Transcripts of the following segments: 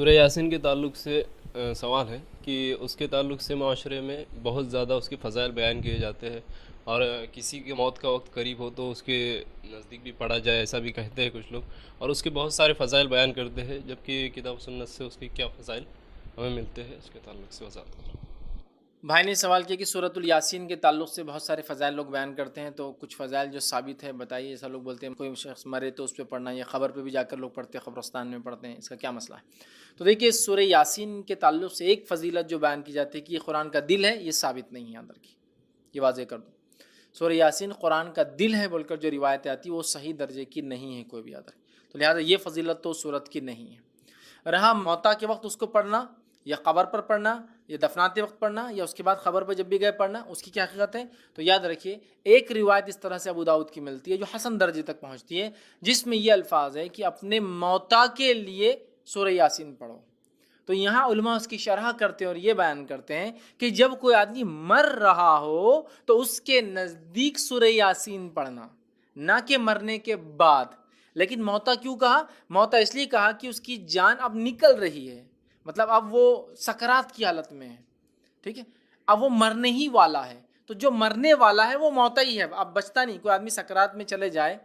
سورہ یاسین کے تعلق سے سوال ہے کہ اس کے تعلق سے معاشرے میں بہت زیادہ اس کے فضائل بیان کیے جاتے ہیں، اور کسی کی موت کا وقت قریب ہو تو اس کے نزدیک بھی پڑھا جائے، ایسا بھی کہتے ہیں کچھ لوگ، اور اس کے بہت سارے فضائل بیان کرتے ہیں، جبکہ کتاب و سنت سے اس کے کیا فضائل ہمیں ملتے ہیں، اس کے تعلق سے وضاحت کریں۔ بھائی نے سوال کیا کہ سورۃ الیاسین کے تعلق سے بہت سارے فضائل لوگ بیان کرتے ہیں، تو کچھ فضائل جو ثابت ہے بتائیے۔ ایسا لوگ بولتے ہیں کوئی شخص مرے تو اس پہ پڑھنا، یا خبر پہ بھی جا کر لوگ پڑھتے ہیں، قبرستان میں پڑھتے ہیں، اس کا کیا مسئلہ ہے؟ تو دیکھیے، سورہ یاسین کے تعلق سے ایک فضیلت جو بیان کی جاتی ہے کہ یہ قرآن کا دل ہے، یہ ثابت نہیں ہے اندر کی، یہ واضح کر دوں۔ سورہ یاسین قرآن کا دل ہے بول کر جو روایتیں آتی ہیں وہ صحیح درجے کی نہیں ہے کوئی بھی ادھر، تو لہٰذا یہ فضیلت تو سورت کی نہیں ہے۔ رہا موتا کے وقت اس کو پڑھنا، یا قبر پر پڑھنا، یا دفناتے وقت پڑھنا، یا اس کے بعد خبر پر جب بھی گئے پڑھنا، اس کی کیا حقیقت ہے؟ تو یاد رکھیے، ایک روایت اس طرح سے ابو داؤد کی ملتی ہے جو حسن درجے تک پہنچتی ہے، جس میں یہ الفاظ ہے کہ اپنے موتا کے لیے سورہ یاسین پڑھو۔ تو یہاں علماء اس کی شرح کرتے ہیں اور یہ بیان کرتے ہیں کہ جب کوئی آدمی مر رہا ہو تو اس کے نزدیک سورہ یاسین پڑھنا، نہ کہ مرنے کے بعد۔ لیکن موتا کیوں کہا؟ موتا اس لیے کہا کہ اس کی جان اب نکل رہی ہے، مطلب اب وہ سکرات کی حالت میں ہے، ٹھیک ہے، اب وہ مرنے ہی والا ہے۔ تو جو مرنے والا ہے وہ موتا ہی ہے، اب بچتا نہیں۔ کوئی آدمی سکرات میں چلے جائے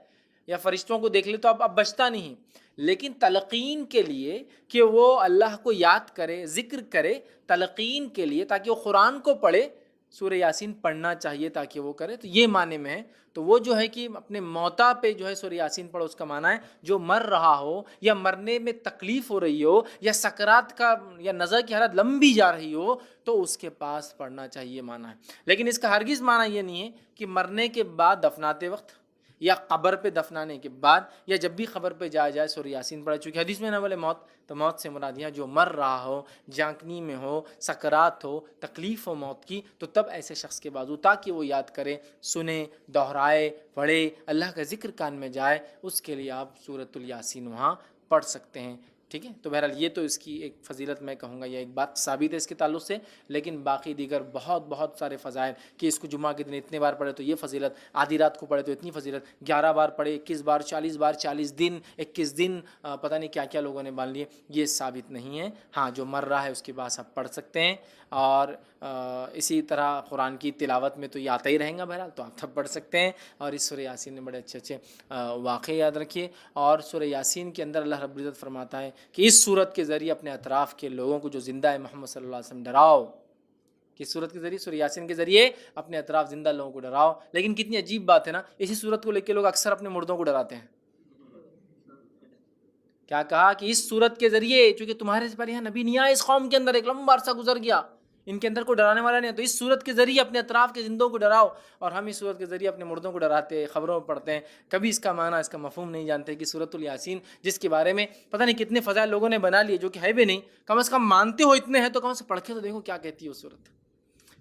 یا فرشتوں کو دیکھ لے تو اب بچتا نہیں، لیکن تلقین کے لیے کہ وہ اللہ کو یاد کرے، ذکر کرے، تلقین کے لیے تاکہ وہ قرآن کو پڑھے، سورہ یاسین پڑھنا چاہیے تاکہ وہ کرے، تو یہ معنی میں ہے۔ تو وہ جو ہے کہ اپنے موتا پہ جو ہے سورہ یاسین پڑھو، اس کا معنی ہے جو مر رہا ہو یا مرنے میں تکلیف ہو رہی ہو یا سکرات کا یا نظر کی حالت لمبی جا رہی ہو تو اس کے پاس پڑھنا چاہیے معنی ہے۔ لیکن اس کا ہرگز معنی یہ نہیں ہے کہ مرنے کے بعد دفناتے وقت یا قبر پہ دفنانے کے بعد یا جب بھی قبر پہ جایا جائے سورہ یاسین پڑھے، چونکہ حدیث میں نہ بولے موت، تو موت سے مراد یہاں جو مر رہا ہو، جانکنی میں ہو، سکرات ہو، تکلیف ہو موت کی، تو تب ایسے شخص کے بازو تاکہ وہ یاد کرے، سنے، دہرائے، پڑھے، اللہ کا ذکر کان میں جائے، اس کے لیے آپ سورۃ الیاسین وہاں پڑھ سکتے ہیں، ٹھیک ہے۔ تو بہرحال یہ تو اس کی ایک فضیلت میں کہوں گا، یہ ایک بات ثابت ہے اس کے تعلق سے، لیکن باقی دیگر بہت سارے فضائل کہ اس کو جمعہ کے دن اتنے بار پڑھے تو یہ فضیلت، آدھی رات کو پڑھے تو اتنی فضیلت، 11 بار پڑھے، 21 بار، 40 بار، 40 دن، 21 دن، پتہ نہیں کیا کیا لوگوں نے مان لیے، یہ ثابت نہیں ہے۔ ہاں، جو مر رہا ہے اس کے بعد آپ پڑھ سکتے ہیں، اور اسی طرح قرآن کی تلاوت میں تو یہ آتا ہی رہیں گا بہرحال، تو آپ تب پڑھ سکتے ہیں۔ اور اس سورہ یاسین میں بڑے اچھے واقعے یاد رکھیے، اور سورہ یاسین کے اندر اللہ رب العزت فرماتا ہے کہ اس سورت کے ذریعے اپنے اطراف کے لوگوں کو جو زندہ ہے محمد صلی اللہ علیہ وسلم ڈراؤ، کہ سورت کے ذریعے، سورہ یاسین کے ذریعے اپنے اطراف زندہ لوگوں کو ڈراؤ۔ لیکن کتنی عجیب بات ہے نا، اسی سورت کو لے کے لوگ اکثر اپنے مردوں کو ڈراتے ہیں۔ کیا کہا کہ اس سورت کے ذریعے، چونکہ تمہارے سے پہلے یہاں نبی نہیں آئے، اس قوم کے اندر ایک لمبا عرصہ گزر گیا، ان کے اندر کوئی ڈرانے والا نہیں ہے، تو اس سورت کے ذریعے اپنے اطراف کے زندوں کو ڈراؤ۔ اور ہم اس سورت کے ذریعے اپنے مردوں کو ڈراتے ہیں، خبروں میں پڑھتے ہیں، کبھی اس کا معنی، اس کا مفہوم نہیں جانتے کہ سورۃ الیاسین جس کے بارے میں پتہ نہیں کتنے فضائل لوگوں نے بنا لیے جو کہ ہے بھی نہیں، کم از کم مانتے ہو اتنے ہیں تو کم سے پڑھ کے تو دیکھو کیا کہتی ہے وہ سورت،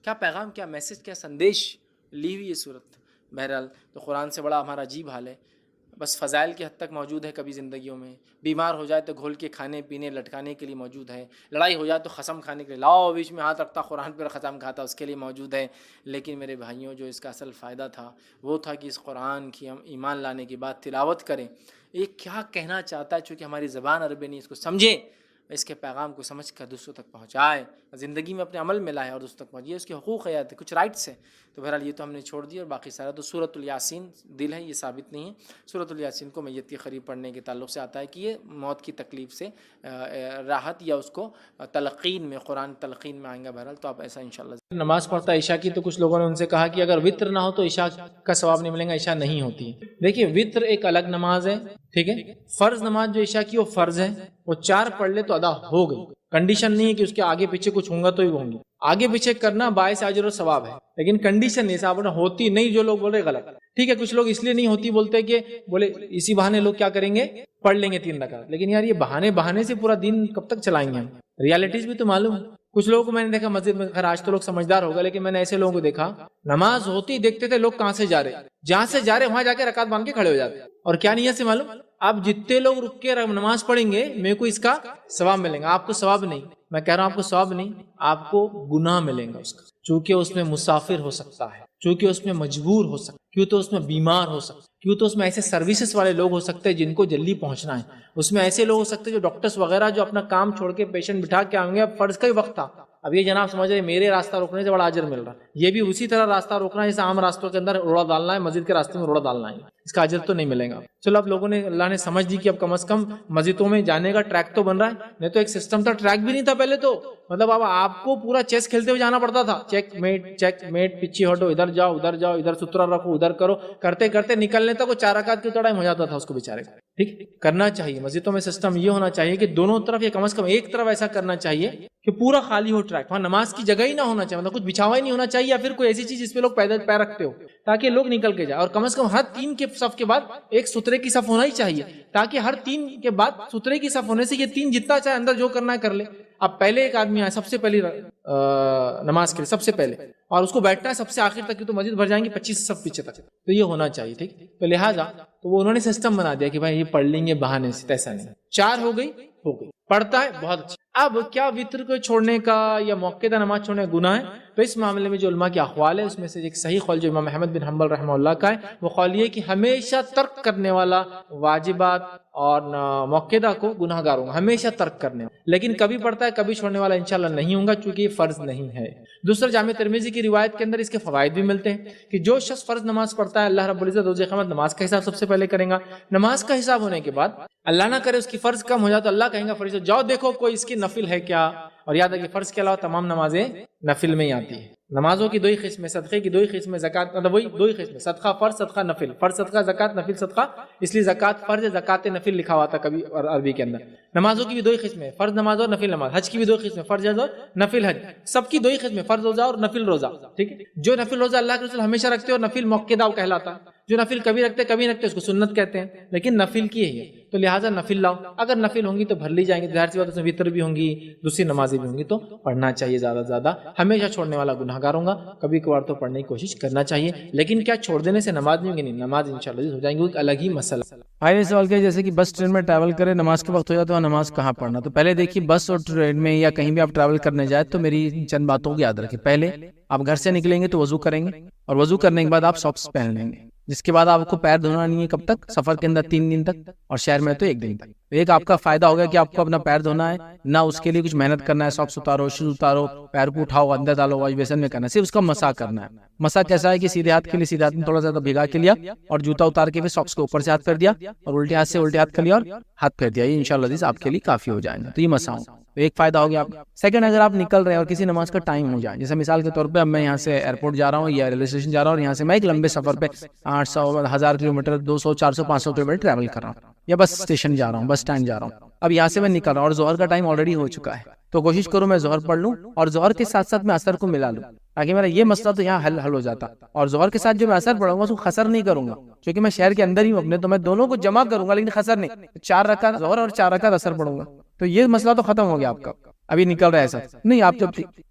کیا پیغام، کیا میسج، کیا سندیش لی ہوئی یہ سورت۔ بہرحال تو قرآن سے بڑا ہمارا عجیب حال ہے، بس فضائل کی حد تک موجود ہے، کبھی زندگیوں میں بیمار ہو جائے تو گھول کے کھانے پینے لٹکانے کے لیے موجود ہے، لڑائی ہو جائے تو قسم کھانے کے لیے لاؤ، بیچ میں ہاتھ رکھتا قرآن پر قسم کھاتا، اس کے لیے موجود ہے۔ لیکن میرے بھائیوں، جو اس کا اصل فائدہ تھا وہ تھا کہ اس قرآن کی ہم ایمان لانے کے بعد تلاوت کریں، یہ کیا کہنا چاہتا ہے، چونکہ ہماری زبان عربی نہیں، اس کو سمجھیں، اس کے پیغام کو سمجھ کر دوسروں تک پہنچائے، زندگی میں اپنے عمل میں لائے اور دوسروں تک پہنچائے، اس کے حقوق ہے، کچھ رائٹس ہیں۔ تو بہرحال یہ تو ہم نے چھوڑ دیا، اور باقی سارا تو سورۃ الیاسین دل ہے، یہ ثابت نہیں ہے۔ سورۃ الیاسین کو میت کے قریب پڑھنے کے تعلق سے آتا ہے کہ یہ موت کی تکلیف سے راحت، یا اس کو تلقین میں، قرآن تلقین میں آئیں گا بہرحال، تو آپ ایسا انشاءاللہ۔ نماز پڑھتا ہے عشاء کی، تو کچھ لوگوں نے ان سے کہا کہ اگر وتر نہ ہو تو عشاء کا ثواب نہیں ملے گا، عشاء نہیں ہوتی۔ دیکھیے، وتر ایک الگ نماز ہے، ٹھیک ہے، فرض نماز جو عشاء کی وہ فرض ہے، وہ 4 پڑھ لے تو ادا ہو گئی، کنڈیشن نہیں ہے کہ اس کے آگے پیچھے کچھ ہوں گا تو ہی ہوں گے، آگے پیچھے کرنا باعث اجر و ثواب ہے، لیکن کنڈیشن نہیں، صاحب ہوتی نہیں، جو لوگ بول رہے غلط، ٹھیک ہے۔ کچھ لوگ اس لیے نہیں ہوتی بولتے کہ بولے اسی بہانے لوگ کیا کریں گے، پڑھ لیں گے 3 رکعت، لیکن یار یہ بہانے سے پورا دن کب تک چلائیں گے ہم، ریالٹیز بھی تو معلوم ہے۔ کچھ لوگوں کو میں نے دیکھا مسجد میں، خیر آج تو لوگ سمجھدار ہوگا، لیکن میں نے ایسے لوگوں کو دیکھا نماز ہوتی دیکھتے تھے لوگ کہاں سے جا رہے، جہاں سے جا رہے وہاں جا کے رکعت باندھ کے کھڑے ہو جاتے، اور کیا نیت سے معلوم، آپ جتنے لوگ رک کے نماز پڑھیں گے میرے کو اس کا ثواب ملے گا، آپ کو ثواب نہیں، میں کہہ رہا ہوں آپ کو ثواب نہیں، آپ کو گناہ ملے گا اس کا، چونکہ اس میں مسافر ہو سکتا ہے، چونکہ اس میں مجبور ہو سکتا ہے، کیوں تو اس میں بیمار ہو سکتا ہے، کیوں تو اس میں ایسے سروسز والے لوگ ہو سکتے ہیں جن کو جلدی پہنچنا ہے، اس میں ایسے لوگ ہو سکتے ہیں جو ڈاکٹرز وغیرہ جو اپنا کام چھوڑ کے پیشنٹ بٹھا کے آئیں گے، اب فرض کا ہی وقت تھا، اب یہ جناب سمجھ رہے میرے راستہ روکنے سے بڑا اجر مل رہا ہے، یہ بھی اسی طرح راستہ روکنا ہے جیسے عام راستوں کے اندر روڑا ڈالنا ہے، مسجد کے راستے میں روڑا ڈالنا ہے، اس کا اجر تو نہیں ملے گا۔ چلو اب لوگوں نے اللہ نے سمجھ دی کہ اب کم از کم مسجدوں میں جانے کا ٹریک تو بن رہا ہے، نہیں تو ایک سسٹم تھا، ٹریک بھی نہیں تھا پہلے تو، مطلب اب آپ کو پورا چیس کھیلتے ہوئے جانا پڑتا تھا، چیک میٹ پیچھے ہٹو، ادھر جاؤ ادھر سترا رکھو، ادھر کرو، کرتے کرتے نکلنے تک وہ 4 رکعت کی ٹائم ہو جاتا تھا اس کو بیچارے کو۔ ٹھیک کرنا چاہیے مسجدوں میں سسٹم یہ ہونا چاہیے کہ دونوں طرف یا کم از کم ایک طرف ایسا کرنا چاہیے کہ پورا خالی ہو ٹریک، وہاں نماز کی جگہ ہی نہ ہونا چاہیے، مطلب کچھ بچھاوا ہی نہیں ہونا چاہیے، یا پھر کوئی ایسی چیز جس پہ لوگ پیدل پیر رکھتے ہو تاکہ لوگ نکل کے جائے، اور کم از کم ہر 3 کے صف کے بعد ایک سترے کی صف ہونا ہی چاہیے، تاکہ ہر 3 کے بعد سترے کی صف ہونے سے یہ 3 جتنا چاہے اندر جو کرنا ہے کر لے۔ اب پہلے ایک آدمی آئے سب سے پہلی نماز کے لیے سب سے پہلے، اور اس کو بیٹھنا ہے سب سے آخر تک، کی تو مسجد بھر جائیں گے 25 صف پیچھے تک، تو یہ ہونا چاہیے۔ ٹھیک، تو لہٰذا تو وہ انہوں نے سسٹم بنا دیا کہ بھائی یہ پڑھ لیں گے بہانے سے، ایسا نہیں، 4 ہو گئی پڑھتا ہے بہت اچھا۔ اب کیا وتر کو چھوڑنے کا یا موقعہ نماز چھوڑنے کا گناہ ہے؟ تو اس معاملے میں جو علماء کے اقوال ہے اس میں سے ایک صحیح قول جو امام احمد بن حنبل رحمہ اللہ کا ہے، وہ قول یہ کہ ہمیشہ ترک کرنے والا واجبات اور موقعہ کو گناہ گار ہوگا، ہمیشہ ترک کرنے والا، لیکن کبھی پڑھتا ہے کبھی چھوڑنے والا انشاءاللہ نہیں ہوگا، چونکہ یہ فرض نہیں ہے۔ دوسرا جامع ترمذی کی روایت کے اندر اس کے فوائد بھی ملتے ہیں کہ جو شخص فرض نماز پڑھتا ہے اللہ رب العزت روز قیامت نماز کا حساب سب سے پہلے کریں گا، نماز کا حساب ہونے کے بعد اللہ نہ کرے اس کی فرض کم ہو جائے تو اللہ کہیں گا فرشتوں جاؤ دیکھو کوئی اس کی نفل ہے کیا، اور یاد ہے کہ فرض کے علاوہ تمام نمازیں نفل میں ہی آتی ہیں۔ نمازوں کی 2 قسمیں، صدقے کی 2 قسمیں، زکات مطلب وہی 2 قسمیں، صدقہ فرض، صدقہ نفل، فرض صدقہ زکات، نفل صدقہ، اس لیے زکات فرض ہے، زکات نفل لکھا ہوا تھا کبھی عربی کے اندر۔ نمازوں کی بھی 2 قسمیں، فرض نماز اور نفل نماز، حج کی بھی 2 قسمیں، فرض حج اور نفل حج، سب کی 2 ہی قسمیں، فرض روزہ اور نفل روزہ۔ ٹھیک ہے، جو نفل روزہ اللہ کے رسول ہمیشہ رکھتے ہیں اور نفل موقعہ کہلاتا ہے، جو نفل کبھی رکھتے کبھی رکھتے اس کو سنت کہتے ہیں، لیکن نفل کی ہے، تو لہٰذا نفل لاؤ، اگر نفل ہوں گی تو بھر لی جائیں گے، ظاہر سی بات اس میں وتر بھی ہوں گی، دوسری نمازیں بھی ہوں گی، تو پڑھنا چاہیے زیادہ سے زیادہ، ہمیشہ چھوڑنے والا گناہ گار ہوگا، کبھی کبھار تو پڑھنے کی کوشش کرنا چاہیے، لیکن کیا چھوڑ دینے سے نماز نہیں ہوگی؟ نہیں، نماز انشاءاللہ ہو جائیں گے، ایک الگ ہی مسئلہ۔ آئے سوال کیا جیسے کہ بس ٹرین میں ٹریول کرے، نماز کے وقت ہو جائے تو نماز کہاں پڑھنا؟ تو پہلے دیکھیے بس اور ٹرین میں یا کہیں بھی آپ ٹریول کرنے جائیں تو میری چند باتوں کو یاد رکھیں۔ پہلے آپ گھر سے نکلیں گے تو وضو کریں گے، اور وضو کرنے کے بعد آپ ساکس پہن لیں گے، جس کے بعد آپ کو پیر دھونا نہیں ہے، کب تک؟ سفر کے اندر 3 دن تک، اور شہر میں تو 1 دن تک۔ ایک آپ کا فائدہ ہوگا کہ آپ کو اپنا پیر دھونا ہے، نہ اس کے لیے کچھ محنت کرنا ہے، ساکس اتارو، شوز اتارو، پیر کو اٹھاؤ، اندر ڈالو، واش بیسن میں کرنا ہے، صرف اس کا مسح کرنا ہے۔ مسح کیسا ہے کہ سیدھے ہاتھ کے لیے سیدھے ہاتھ میں تھوڑا زیادہ بھگا کے لیا، اور جوتا اتار کے پھر ساکس کو اوپر سے ہاتھ کر دیا، اور الٹے ہاتھ سے الٹے ہاتھ کر لیا اور ہاتھ پھیر دیا، یہ انشاءاللہ آپ کے لیے کافی ہو جائے گا۔ تو یہ مسح ہو، تو ایک فائدہ ہو گیا آپ۔ سیکنڈ، اگر آپ نکل رہے ہیں اور کسی نماز کا ٹائم ہو جائے، جیسے مثال کے طور پہ اب میں یہاں سے ایئرپورٹ جا رہا ہوں یا ریلوے اسٹیشن جا رہا ہوں، اور یہاں سے میں ایک لمبے سفر پہ 800 1000 کلومیٹر 200 400 500 کلومیٹر ٹریول کر رہا ہوں، یا بس اسٹیشن جا رہا ہوں، بس اسٹینڈ جا رہا ہوں، اب یہاں سے میں نکل رہا ہوں اور ظہر کا ٹائم آلریڈی ہو چکا ہے، تو کوشش کروں میں ظہر پڑھ لوں اور ظہر کے ساتھ ساتھ میں اثر کو ملا لوں، تاکہ میرا یہ مسئلہ تو یہاں حل ہو جاتا، اور ظہر کے ساتھ جو میں اثر پڑھوں گا اس کو خسر نہیں کروں گا، کیونکہ میں شہر کے اندر ہی ہوں اپنے، تو میں دونوں کو جمع کروں گا لیکن خسر نہیں، 4 رکعت ظہر اور 4 رکعت اثر پڑھوں گا، تو یہ مسئلہ تو ختم ہو گیا آپ کا۔ ابھی نکل رہا ہے ایسا نہیں،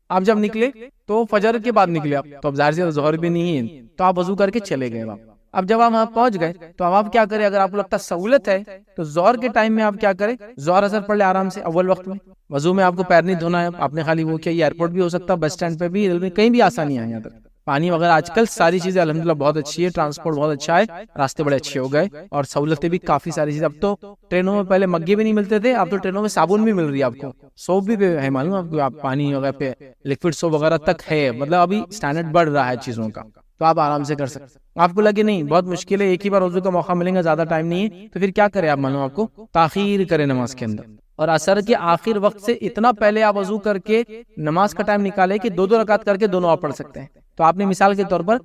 آپ جب نکلے تو فجر کے بعد نکلے آپ، تو اب ظاہر سے ظہر بھی نہیں ہے، تو آپ وضو کر کے چلے گئے آپ۔ اب جب آپ وہاں پہنچ گئے تو اب آپ کیا کریں؟ اگر آپ کو لگتا ہے سہولت ہے تو ظہر کے ٹائم میں آپ کیا کریں؟ ظہر اثر پڑھ لے آرام سے اول وقت میں، وضو میں آپ کو پیر نہیں دھونا ہے، آپ نے خالی وہ کیا، یہ ایئرپورٹ بھی ہو سکتا ہے، بس اسٹینڈ پہ بھی، ریلوے کہیں بھی آسانی ہے، یہاں تک پانی وغیرہ آج کل ساری چیزیں الحمدللہ بہت اچھی ہے، ٹرانسپورٹ بہت اچھا ہے، راستے بڑے اچھے ہو گئے، اور سہولتیں بھی کافی ساری چیزیں، اب تو ٹرینوں میں پہلے مگے بھی نہیں ملتے تھے، اب تو ٹرینوں میں صابن بھی مل رہی ہے آپ کو، سوپ بھی ہے معلوم آپ کو، آپ پانی وغیرہ پہ لکوڈ سوپ وغیرہ تک ہے، مطلب ابھی اسٹینڈرڈ بڑھ رہا ہے چیزوں کا، تو آپ آرام سے کر سکتے۔ آپ کو لگے نہیں بہت مشکل ہے، ایک ہی بار وضو کا موقع ملے گا، زیادہ ٹائم نہیں ہے، تو پھر کیا کریں آپ؟ معلوم آپ کو تاخیر کریں نماز کے اندر، اور عصر کے آخر وقت سے اتنا پہلے آپ وضو کر کے نماز کا ٹائم نکالے کہ 2 رکعت کر کے دونوں آپ پڑھ سکتے ہیں۔ تو آپ نے مثال کے طور پر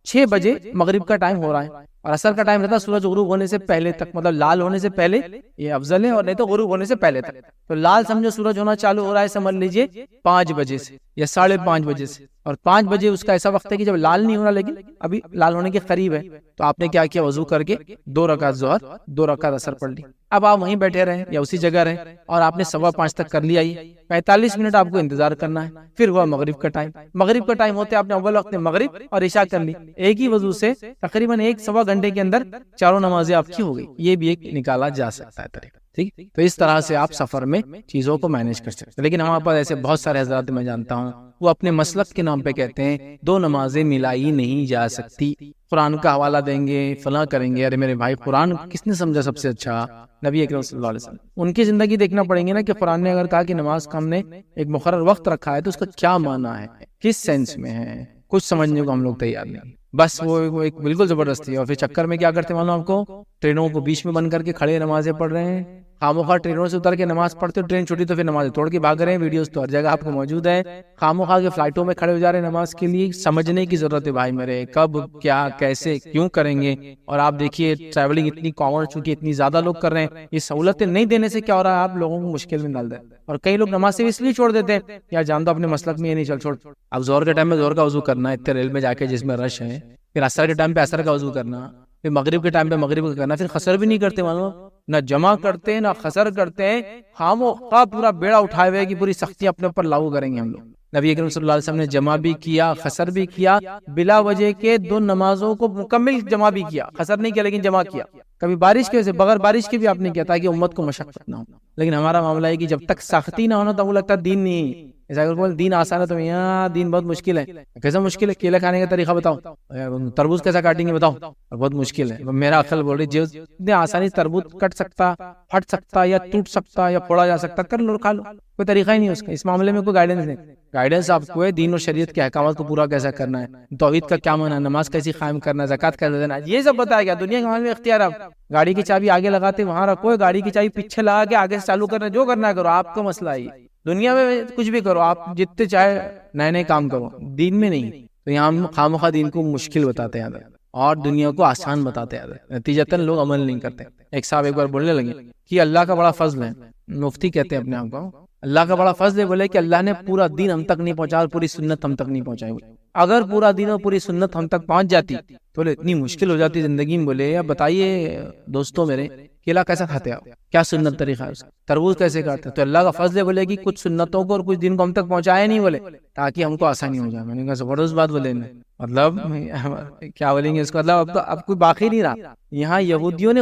6 بجے مغرب کا ٹائم ہو رہا ہے اور عصر کا ٹائم رہتا ہے سورج غروب ہونے سے پہلے تک، مطلب لال ہونے سے پہلے یہ افضل ہے، اور نہیں تو غروب ہونے سے پہلے تک، تو لال سمجھو سورج ہونا چالو ہو رہا ہے سمجھ لیجئے 5 بجے سے یا 5:30 بجے سے، اور 5 بجے اس کا ایسا وقت ہے کہ جب لال نہیں ہو رہا لیکن ابھی لال ہونے کے قریب ہے، تو آپ نے کیا کیا؟ وضو کر کے 2 رکعت ظہر 2 رکعت عصر پڑھ لی۔ اب آپ وہیں بیٹھے رہیں یا اسی جگہ رہیں، اور آپ نے 5:15 تک کر لیا، 45 منٹ آپ کو انتظار کرنا ہے، پھر ہوا مغرب کا ٹائم، مغرب کا ٹائم ہوتے آپ نے اول وقت میں مغرب اور عشاء کر لی، ایک ہی وضو سے تقریباً 1 سوا گھنٹے کے اندر چاروں نمازیں آپ کی ہو گئی، یہ بھی ایک نکالا جا سکتا ہے طریقہ۔ ٹھیک. تو اس طرح سے آپ سفر میں چیزوں کو مینیج کر سکتے ہیں. لیکن ہمارے پاس ایسے بہت سارے حضرات میں جانتا ہوں وہ اپنے مسلک کے نام پہ کہتے ہیں 2 نمازیں ملائی نہیں جا سکتی. قرآن کا حوالہ دیں گے، فلاں کریں گے. ارے میرے بھائی، قرآن کس نے سمجھا سب سے اچھا؟ نبی اکرم صلی اللہ علیہ وسلم. ان کی زندگی دیکھنا پڑیں گے نا کہ قرآن نے اگر کہا کہ نماز کا ہم نے ایک مقرر وقت رکھا ہے تو اس کا کیا معنی ہے، کس سینس میں ہے، کچھ سمجھنے کو ہم لوگ تیار نہیں. بس وہ ایک بالکل زبردستی ہے. اور پھر چکر میں کیا کرتے معلوم آپ کو، ٹرینوں کو بیچ میں بند کر کے کھڑے نمازیں پڑھ رہے ہیں. خاموخواہ ٹرینوں سے اتر کے نماز پڑھتے ہو، ٹرین چھوٹی تو پھر نماز توڑ کے بھاگ رہے ہیں. ویڈیوز تو ہر جگہ آپ کو موجود ہے. خاموخواہ کے فلائٹوں میں کھڑے ہو جا رہے ہیں نماز کے لیے. سمجھنے کی ضرورت ہے بھائی میرے، کب کیا کیسے کیوں کریں گے. اور آپ دیکھیے ٹریولنگ اتنی کامن چونکہ اتنی زیادہ لوگ کر رہے ہیں، یہ سہولتیں نہیں دینے سے کیا ہو رہا ہے، آپ لوگوں کو مشکل میں ڈال دیں. اور کئی لوگ نماز سے اس لیے چھوڑ دیتے ہیں یا جان دو اپنے مسلک میں یہ نہیں چل چھوڑ. اب زور کے ٹائم میں زور کا وضو کرنا، اتنے ریل میں جا کے جس میں رش ہے، پھر عصر کے ٹائم پہ عصر کا وضو کرنا، پھر مغرب کے ٹائم پہ مغرب کا کرنا، پھر خسر بھی نہیں کرتے معلوم، نہ جمع کرتے نہ خسر کرتے ہیں. خواہ پورا بیڑا اٹھائے ہوئے کہ پوری سختی اپنے اوپر لاگو کریں گے ہم لوگ. نبی اکرم صلی اللہ علیہ وسلم نے جمع بھی کیا، خسر بھی کیا، بلا وجہ کے 2 نمازوں کو مکمل جمع بھی کیا. خسر نہیں کیا لیکن جمع کیا. کبھی بارش کی وجہ سے، بغیر بارش کے بھی آپ نے کیا تاکہ امت کو مشقت نہ ہو. لیکن ہمارا معاملہ ہے کہ جب تک سختی نہ ہونا تو وہ لگتا ہے دین نہیں. ایسا اگر بول دین آسان ہے تو یہاں دین بہت مشکل ہے. کیسا مشکل ہے؟ کیلا کھانے کا طریقہ بتاؤ، تربوز کیسا کاٹیں گے بتاؤ، بہت مشکل ہے. میرا عقل بول رہی جو اتنی آسانی سے تربوز کٹ سکتا، پھٹ سکتا یا ٹوٹ سکتا یا پھوڑا جا سکتا، کر لو، کھا لو. کوئی طریقہ ہی نہیں اس کا. اس معاملے میں کوئی گائیڈنس نہیں. گائیڈنس آپ کو ہے دین اور شریعت کے احکامات کو پورا کیسا کرنا ہے، توحید کا کیا معنی ہے، نماز کیسی قائم کرنا ہے، زکات کیسے دینا ہے، یہ سب بتایا گیا. دنیا کے معاملے میں اختیار آپ گاڑی کی چابی آگے لگاتے وہاں رکھو، گاڑی کی چابی پیچھے لگا کے آگے سے چالو کرنا، جو کرنا ہے کرو، آپ کا مسئلہ ہے. دنیا میں کچھ بھی کرو، آپ جتنے چاہے نئے کام کرو، دین میں نہیں. تو یہاں ہم خامخواہ دین کو مشکل بتاتے ہیں اور دنیا کو آسان بتاتے ہیں. نتیجتاً لوگ عمل نہیں کرتے. ایک صاحب ایک بار بولنے لگے کہ اللہ کا بڑا فضل ہے، مفتی کہتے ہیں اپنے آپ کو، اللہ کا بڑا فضل ہے. بولے کہ اللہ نے پورا دین ہم تک نہیں پہنچا اور پوری سنت ہم تک نہیں پہنچائی. اگر پورا دین اور پوری سنت ہم تک پہنچ جاتی تو بولے اتنی مشکل ہو جاتی زندگی میں. بولے اب بتائیے دوستوں میرے، کیلا کیسا کھاتے آپ، کیا سنت طریقہ ہے اس کا، تربوز کیسے کھاتے ہیں. تو اللہ کا فضل ہے بولے کہ کچھ سنتوں کو اور کچھ دین کو ہم تک پہنچایا نہیں، بولے تاکہ ہم کو آسانی ہو جائے. میں نے کہا زبردست بات بولے. مطلب کیا بولیں گے اس کو، مطلب اب کوئی باقی نہیں رہا. یہاں یہودیوں نے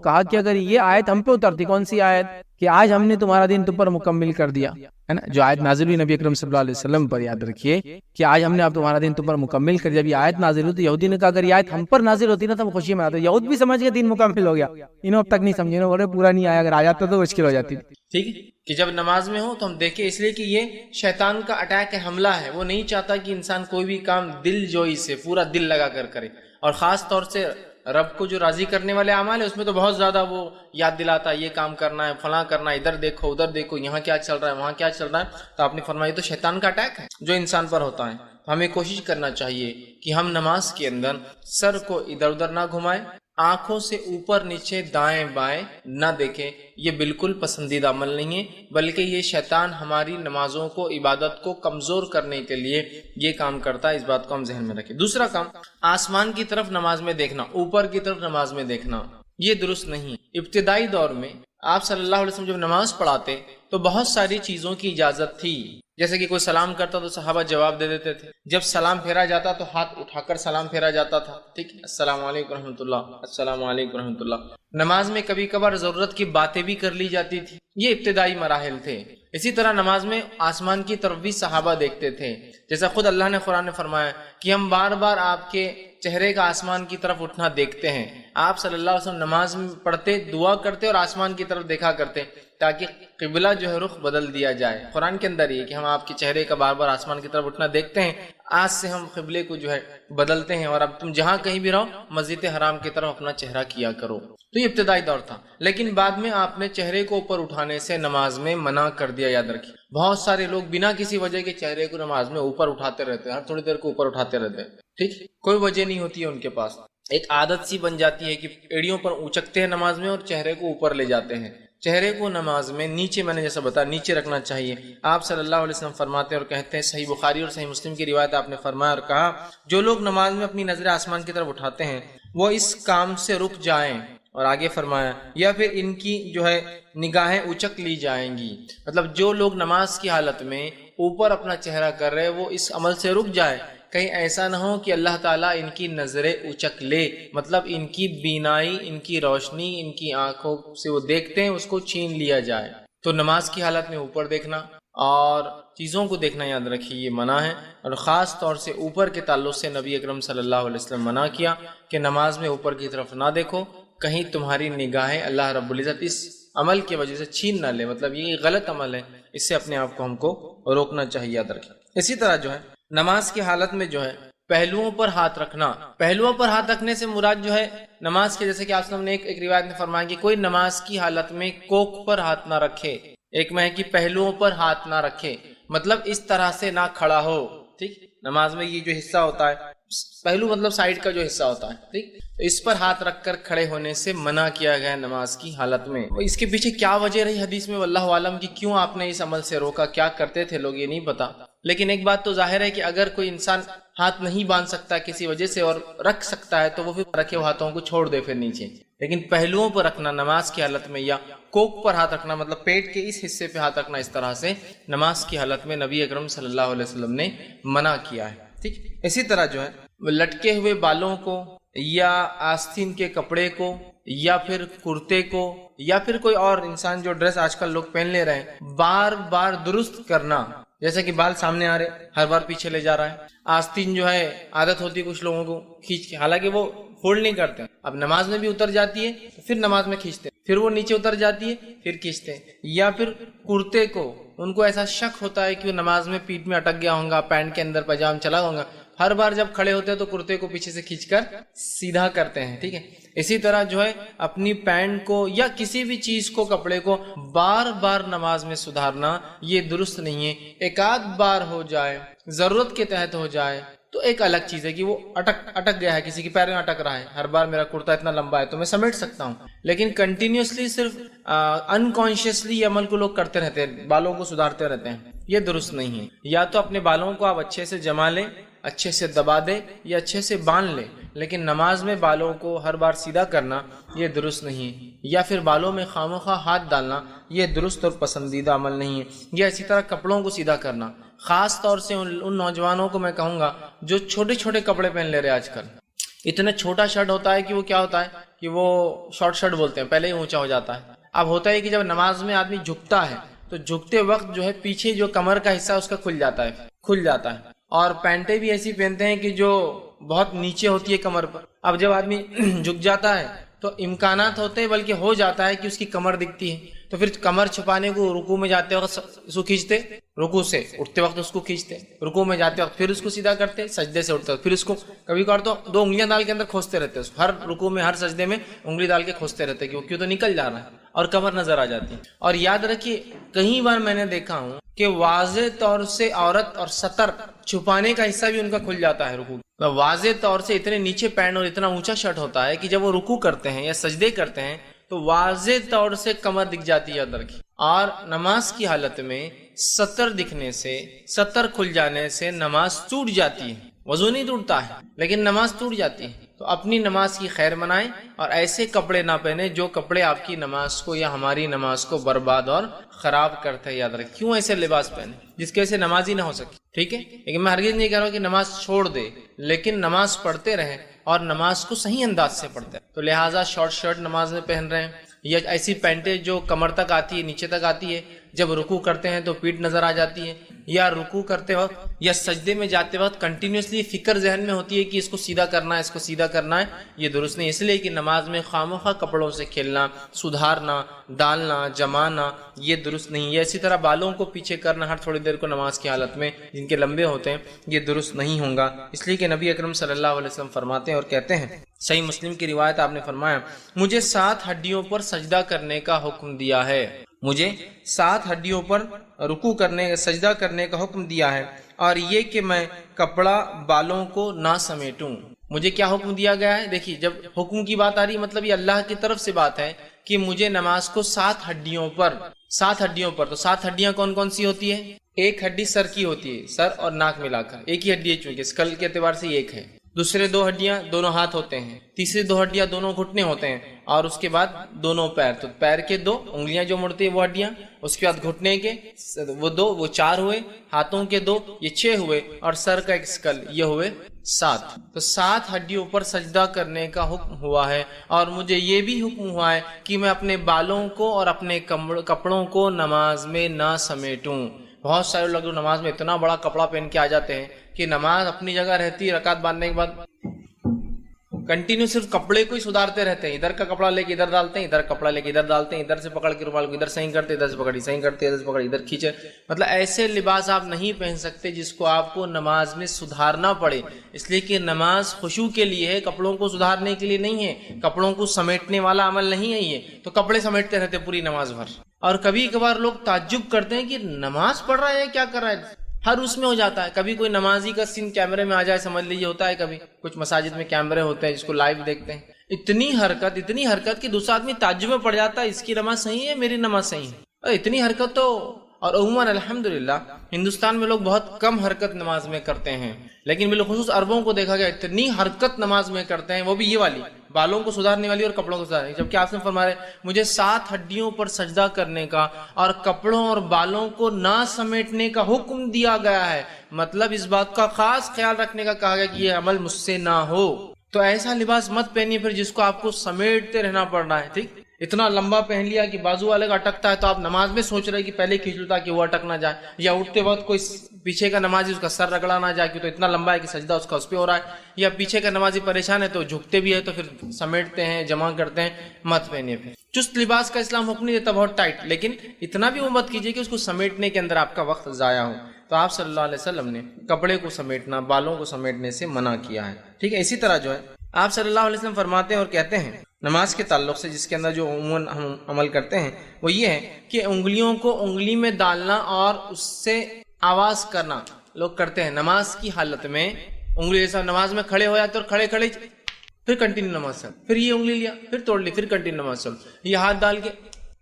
کہا کہ اگر یہ آیت ہم پہ اترتی، کون سی آیت، کہ آج ہم نے تمہارا دین تم پر مکمل کر دیا ہے نا، جو آیت نازل ہوئی نبی اکرم صلی اللہ علیہ وسلم پر، یاد رکھیے کہ آج ہم نے اب تمہارا دین تم پر مکمل کر دیا. جب یہ آیت نازل ہوئی تو یہودی نے کہا اگر یہ آیت ہم پر نازل ہوتی نا تو ہم خوشی مناتے. یہود بھی سمجھ گئے دین مکمل ہو گیا، انہوں اب تک نہیں سمجھے، انہوں بولے پورا نہیں آیا، اگر آ جاتا تو مشکل ہو جاتی. ٹھیک ہے کہ جب نماز میں ہو تو ہم دیکھیں، اس لیے کہ یہ شیطان کا اٹیک ہے، حملہ ہے. وہ نہیں چاہتا کہ انسان کوئی بھی کام دل جوئی سے پورا دل لگا کر کرے. اور خاص طور سے رب کو جو راضی کرنے والے اعمال ہے اس میں تو بہت زیادہ وہ یاد دلاتا ہے، یہ کام کرنا ہے، فلاں کرنا ہے، ادھر دیکھو ادھر دیکھو، یہاں کیا چل رہا ہے وہاں کیا چل رہا ہے. تو آپ نے فرمایا تو شیطان کا اٹیک ہے جو انسان پر ہوتا ہے. ہمیں کوشش کرنا چاہیے کہ ہم نماز کے اندر سر کو ادھر ادھر نہ گھمائیں، آنکھوں سے اوپر نیچے دائیں بائیں نہ دیکھیں. یہ بالکل پسندیدہ عمل نہیں ہے، بلکہ یہ شیطان ہماری نمازوں کو، عبادت کو کمزور کرنے کے لیے یہ کام کرتا ہے. اس بات کو ہم ذہن میں رکھیں. دوسرا کام، آسمان کی طرف نماز میں دیکھنا، اوپر کی طرف نماز میں دیکھنا، یہ درست نہیں. ابتدائی دور میں آپ صلی اللہ علیہ وسلم جب نماز پڑھاتے تو بہت ساری چیزوں کی اجازت تھی. جیسے کہ کوئی سلام کرتا تو صحابہ جواب دے دیتے تھے. جب سلام پھیرا جاتا تو ہاتھ اٹھا کر سلام پھیرا جاتا تھا. ٹھیک ہے، السلام علیکم رحمۃ اللہ، السلام علیکم رحمۃ اللہ. نماز میں کبھی کبھار ضرورت کی باتیں بھی کر لی جاتی تھی. یہ ابتدائی مراحل تھے. اسی طرح نماز میں آسمان کی طرف بھی صحابہ دیکھتے تھے. جیسا خود اللہ نے قرآن میں فرمایا کہ ہم بار بار آپ کے چہرے کا آسمان کی طرف اٹھنا دیکھتے ہیں. آپ صلی اللہ علیہ وسلم نماز میں پڑھتے، دعا کرتے اور آسمان کی طرف دیکھا کرتے تاکہ قبلہ جو ہے رخ بدل دیا جائے. قرآن کے اندر یہ کہ ہم آپ کے چہرے کا بار بار آسمان کی طرف اٹھنا دیکھتے ہیں، آج سے ہم قبلے کو جو ہے بدلتے ہیں اور اب تم جہاں کہیں بھی رہو مسجد حرام کی طرف اپنا چہرہ کیا کرو. تو یہ ابتدائی دور تھا. لیکن بعد میں آپ نے چہرے کو اوپر اٹھانے سے نماز میں منع کر دیا. یاد رکھیے بہت سارے لوگ بنا کسی وجہ کے چہرے کو نماز میں اوپر اٹھاتے رہتے ہیں، ہر تھوڑی دیر کو اوپر اٹھاتے رہتے ہیں. ٹھیک، کوئی وجہ نہیں ہوتی ہے ان کے پاس. ایک عادت سی بن جاتی ہے کہ ایڑیوں پر اونچکتے ہیں نماز میں اور چہرے کو اوپر لے جاتے ہیں. چہرے کو نماز میں نیچے، میں نے جیسا بتایا نیچے رکھنا چاہیے. آپ صلی اللہ علیہ وسلم فرماتے ہیں اور کہتے ہیں، صحیح بخاری اور صحیح مسلم کی روایت آپ نے فرمایا اور کہا، جو لوگ نماز میں اپنی نظر آسمان کی طرف اٹھاتے ہیں وہ اس کام سے رک جائیں. اور آگے فرمایا یا پھر ان کی جو ہے نگاہیں اچک لی جائیں گی. مطلب جو لوگ نماز کی حالت میں اوپر اپنا چہرہ کر رہے وہ اس عمل سے رک جائے کہیں ایسا نہ ہو کہ اللہ تعالیٰ ان کی نظریں اچک لے، مطلب ان کی بینائی، ان کی روشنی، ان کی آنکھوں سے وہ دیکھتے ہیں اس کو چھین لیا جائے۔ تو نماز کی حالت میں اوپر دیکھنا اور چیزوں کو دیکھنا یاد رکھیے یہ منع ہے، اور خاص طور سے اوپر کے تعلق سے نبی اکرم صلی اللہ علیہ وسلم منع کیا کہ نماز میں اوپر کی طرف نہ دیکھو، کہیں تمہاری نگاہیں اللہ رب العزت اس عمل کی وجہ سے چھین نہ لے، مطلب یہ غلط عمل ہے، اس سے اپنے آپ کو ہم کو روکنا چاہیے، یاد رکھیں۔ اسی طرح جو ہے نماز کی حالت میں جو ہے پہلوؤں پر ہاتھ رکھنا، پہلوؤں پر ہاتھ رکھنے سے مراد جو ہے نماز کے، جیسے کہ آپ نے ایک روایت میں فرمایا کہ کوئی نماز کی حالت میں کوکھ پر ہاتھ نہ رکھے، ایک میں ہے کہ پہلوؤں پر ہاتھ نہ رکھے، مطلب اس طرح سے نہ کھڑا ہو، ٹھیک۔ نماز میں یہ جو حصہ ہوتا ہے پہلو مطلب سائیڈ کا جو حصہ ہوتا ہے، ٹھیک، اس پر ہاتھ رکھ کر کھڑے ہونے سے منع کیا گیا ہے نماز کی حالت میں۔ اس کے پیچھے کیا وجہ رہی حدیث میں واللہ عالم کی، کیوں آپ نے اس عمل سے روکا، کیا کرتے تھے لوگ یہ نہیں پتا، لیکن ایک بات تو ظاہر ہے کہ اگر کوئی انسان ہاتھ نہیں باندھ سکتا کسی وجہ سے اور رکھ سکتا ہے تو وہ پھر رکھے ہاتھوں کو چھوڑ دے پھر نیچے، لیکن پہلوؤں پر رکھنا نماز کی حالت میں یا کوک پر ہاتھ رکھنا مطلب پیٹ کے اس حصے پہ ہاتھ رکھنا اس طرح سے نماز کی حالت میں نبی اکرم صلی اللہ علیہ وسلم نے منع کیا ہے، ٹھیک۔ اسی طرح جو ہے لٹکے ہوئے بالوں کو یا آستین کے کپڑے کو یا پھر کرتے کو یا پھر کوئی اور انسان جو ڈریس آج کل لوگ پہن لے رہے ہیں بار بار درست کرنا، جیسے کہ بال سامنے آ رہے ہر بار پیچھے لے جا رہا ہے، آستین جو ہے عادت ہوتی ہے کچھ لوگوں کو کھینچ کے، حالانکہ وہ فولڈ نہیں کرتے، اب نماز میں بھی اتر جاتی ہے پھر نماز میں کھینچتے ہیں، پھر وہ نیچے اتر جاتی ہے پھر کھینچتے ہیں، یا پھر کرتے کو ان کو ایسا شک ہوتا ہے کہ وہ نماز میں پیٹ میں اٹک گیا ہوگا، پینٹ کے اندر پاجام چلا ہوگا، ہر بار جب کھڑے ہوتے ہیں تو کرتے کو پیچھے سے کھینچ کر سیدھا کرتے ہیں، ٹھیک ہے۔ اسی طرح جو ہے اپنی پینٹ کو یا کسی بھی چیز کو کپڑے کو بار بار نماز میں سدھارنا یہ درست نہیں ہے، ایک آدھ بار ہو جائے، ضرورت کے تحت ہو جائے تو ایک الگ چیز ہے کہ وہ اٹک گیا ہے، کسی کے پیر میں اٹک رہا ہے، ہر بار میرا کرتا اتنا لمبا ہے تو میں سمیٹ سکتا ہوں، لیکن کنٹینیوسلی صرف انکانشیسلی یہ عمل کو لوگ کرتے رہتے ہیں، بالوں کو سدھارتے رہتے ہیں، یہ درست نہیں ہے۔ یا تو اپنے بالوں کو آپ اچھے سے جما لیں، اچھے سے دبا دے یا اچھے سے باندھ لے، لیکن نماز میں بالوں کو ہر بار سیدھا کرنا یہ درست نہیں ہے، یا پھر بالوں میں خواہ ہاتھ ڈالنا یہ درست اور پسندیدہ عمل نہیں ہے، یا اسی طرح کپڑوں کو سیدھا کرنا، خاص طور سے ان نوجوانوں کو میں کہوں گا جو چھوٹے چھوٹے کپڑے پہن لے رہے آج کل، اتنا چھوٹا شرٹ ہوتا ہے کہ وہ کیا ہوتا ہے کہ وہ شارٹ شرٹ بولتے ہیں، پہلے ہی اونچا ہو جاتا ہے۔ اب ہوتا ہے کہ جب نماز میں آدمی جھکتا ہے تو جھکتے وقت جو ہے پیچھے جو کمر کا حصہ اس کا کھل جاتا ہے، اور پینٹیں بھی ایسی پہنتے ہیں کہ جو بہت نیچے ہوتی ہے کمر پر۔ اب جب آدمی جھک جاتا ہے تو امکانات ہوتے ہیں، بلکہ ہو جاتا ہے کہ اس کی کمر دکھتی ہے، تو پھر کمر چھپانے کو رکوع میں جاتے وقت اس کو کھینچتے، رکوع سے اٹھتے وقت اس کو کھینچتے، رکوع میں جاتے وقت پھر اس کو سیدھا کرتے، سجدے سے اٹھتے وقت پھر اس کو کبھی کبھار تو 2 انگلیاں ڈال کے اندر کھوستے رہتے، ہر رکوع میں ہر سجدے میں انگلی ڈال کے کھوستے رہتے کہ وہ کیوں تو نکل جا رہا ہے اور کمر نظر آ جاتی ہے۔ اور یاد رکھیے کئی بار میں نے دیکھا ہوں کہ واضح طور سے عورت اور سطر چھپانے کا حصہ بھی ان کا کھل جاتا ہے رکوع، واضح طور سے اتنے نیچے پینٹ اور اتنا اونچا شرٹ ہوتا ہے کہ جب وہ رکوع کرتے ہیں یا سجدے کرتے ہیں تو واضح طور سے کمر دکھ جاتی ہے ادھر کی، اور نماز کی حالت میں سطر دکھنے سے، سطر کھل جانے سے نماز ٹوٹ جاتی ہے، وضو نہیں ٹوٹتا ہے لیکن نماز ٹوٹ جاتی ہے۔ تو اپنی نماز کی خیر منائیں اور ایسے کپڑے نہ پہنے جو کپڑے آپ کی نماز کو یا ہماری نماز کو برباد اور خراب کرتے ہیں، یاد رکھیں۔ کیوں ایسے لباس پہنے جس کی وجہ سے نماز ہی نہ ہو سکے، ٹھیک ہے، لیکن میں ہرگز نہیں کہہ رہا ہوں کہ نماز چھوڑ دے، لیکن نماز پڑھتے رہیں اور نماز کو صحیح انداز سے پڑھتے ہیں۔ تو لہٰذا شارٹ شرٹ نماز میں پہن رہے ہیں یا ایسی پینٹیں جو کمر تک آتی ہے، نیچے تک آتی ہے، جب رکوع کرتے ہیں تو پیٹھ نظر آ جاتی ہے، یا رکوع کرتے وقت یا سجدے میں جاتے وقت کنٹینیوسلی فکر ذہن میں ہوتی ہے کہ اس کو سیدھا کرنا ہے، اس کو سیدھا کرنا ہے، یہ درست نہیں۔ اس لیے کہ نماز میں خواہ کپڑوں سے کھیلنا، سدھارنا، ڈالنا، جمانا یہ درست نہیں ہے۔ اسی طرح بالوں کو پیچھے کرنا ہر تھوڑی دیر کو نماز کی حالت میں جن کے لمبے ہوتے ہیں یہ درست نہیں ہوگا، اس لیے کہ نبی اکرم صلی اللہ علیہ وسلم فرماتے ہیں اور کہتے ہیں، صحیح مسلم کی روایت آپ نے فرمایا، مجھے 7 ہڈیوں پر سجدہ کرنے کا حکم دیا ہے، مجھے 7 ہڈیوں پر رکوع کرنے، سجدہ کرنے کا حکم دیا ہے، اور یہ کہ میں کپڑا بالوں کو نہ سمیٹوں۔ مجھے کیا حکم دیا گیا ہے؟ دیکھیے جب حکم کی بات آ رہی مطلب یہ اللہ کی طرف سے بات ہے کہ مجھے نماز کو 7 ہڈیوں پر تو 7 ہڈیاں کون کون سی ہوتی ہے؟ ایک ہڈی سر کی ہوتی ہے، سر اور ناک ملا کر ایک ہی ہڈی ہے، چونکہ اسکل کے اعتبار سے ایک ہے، دوسرے 2 ہڈیاں دونوں ہاتھ ہوتے ہیں, تیسری 2 ہڈیاں دونوں گھٹنے ہوتے ہیں, اور اس کے بعد دونوں پیر, تو پیر کے 2 انگلیاں جو مڑتی ہیں وہ ہڈیاں, اس کے بعد گھٹنے کے وہ 2, وہ 4 ہوئے, ہاتھوں کے 2 یہ 6 ہوئے, اور سر کا ایک اسکل یہ ہوئے 7. تو 7 ہڈیوں پر سجدہ کرنے کا حکم ہوا ہے, اور مجھے یہ بھی حکم ہوا ہے کہ میں اپنے بالوں کو اور اپنے کپڑوں کو نماز میں نہ سمیٹوں. بہت سارے لوگ نماز میں اتنا بڑا کپڑا پہن کے آ جاتے ہیں کہ نماز اپنی جگہ رہتی ہے, رکعت باندھنے کے بعد کنٹینیو صرف کپڑے کو ہی سدھارتے رہتے ہیں, ادھر کا کپڑا لے کے ادھر ڈالتے ہیں, ادھر کپڑا لے کے ادھر ڈالتے ہیں, ادھر سے پکڑ کے رومال کو ادھر صحیح کرتے, ادھر سے پکڑی صحیح کرتے, ادھر سے پکڑی ادھر کھینچے. مطلب ایسے لباس آپ نہیں پہن سکتے جس کو آپ کو نماز میں سدھارنا پڑے, اس لیے کہ نماز خشوع کے لیے ہے, کپڑوں کو سدھارنے کے لیے نہیں ہے, کپڑوں کو سمیٹنے والا عمل نہیں ہے یہ. تو کپڑے سمیٹتے رہتے پوری نماز بھر, اور کبھی کبھار لوگ تعجب کرتے ہیں کہ نماز پڑھ رہا ہے کیا کر رہا ہے, ہر اس میں ہو جاتا ہے. کبھی کوئی نمازی کا سین کیمرے میں آ جائے, سمجھ لیجیے ہوتا ہے کبھی کچھ مساجد میں کیمرے ہوتے ہیں جس کو لائیو دیکھتے ہیں, اتنی حرکت کہ دوسرا آدمی تعجب میں پڑ جاتا ہے اس کی نماز صحیح ہے میری نماز صحیح ہے, اور اتنی حرکت تو. اور عموماً الحمدللہ ہندوستان میں لوگ بہت کم حرکت نماز میں کرتے ہیں, لیکن بالخصوص عربوں کو دیکھا گیا اتنی حرکت نماز میں کرتے ہیں, وہ بھی یہ والی بالوں کو سدھارنے والی اور کپڑوں کو سدھارنے, جبکہ آپ سے فرما رہے مجھے 7 ہڈیوں پر سجدہ کرنے کا اور کپڑوں اور بالوں کو نہ سمیٹنے کا حکم دیا گیا ہے. مطلب اس بات کا خاص خیال رکھنے کا کہا گیا کہ یہ عمل مجھ سے نہ ہو. تو ایسا لباس مت پہنیے پھر جس کو آپ کو سمیٹتے رہنا پڑ رہا ہے. ٹھیک, اتنا لمبا پہن لیا کہ بازو والے کا اٹکتا ہے تو آپ نماز میں سوچ رہے کہ پہلے کھینچ لوں تاکہ وہ اٹک نہ جائے, یا اٹھتے وقت کوئی پیچھے کا نمازی اس کا سر رگڑا نہ جائے کہ تو اتنا لمبا ہے کہ سجدہ اس کا اس پہ ہو رہا ہے, یا پیچھے کا نمازی پریشان ہے تو جھکتے بھی ہے تو پھر سمیٹتے ہیں جمع کرتے ہیں. مت پہنیے پھر. چست لباس کا اسلام حکم نہیں دیتا بہت ٹائٹ, لیکن اتنا بھی وہ مت کیجیے کہ اس کو سمیٹنے کے اندر آپ کا وقت ضائع ہو. تو آپ صلی اللہ علیہ وسلم نے کپڑے کو سمیٹنا, بالوں کو سمیٹنے سے منع کیا ہے. ٹھیک ہے, اسی طرح جو ہے آپ صلی اللہ علیہ وسلم فرماتے ہیں اور کہتے ہیں نماز کے تعلق سے, جس کے اندر جو عموماً ہم عمل کرتے ہیں وہ یہ ہے کہ انگلیوں کو انگلی میں ڈالنا اور اس سے آواز کرنا لوگ کرتے ہیں نماز کی حالت میں. انگلی جیسا نماز میں کھڑے ہو جاتے اور کھڑے کھڑے پھر کنٹینیو نماز چلو, پھر یہ انگلی لیا پھر توڑ لی, پھر کنٹینیو نماز چلو, یہ ہاتھ ڈال کے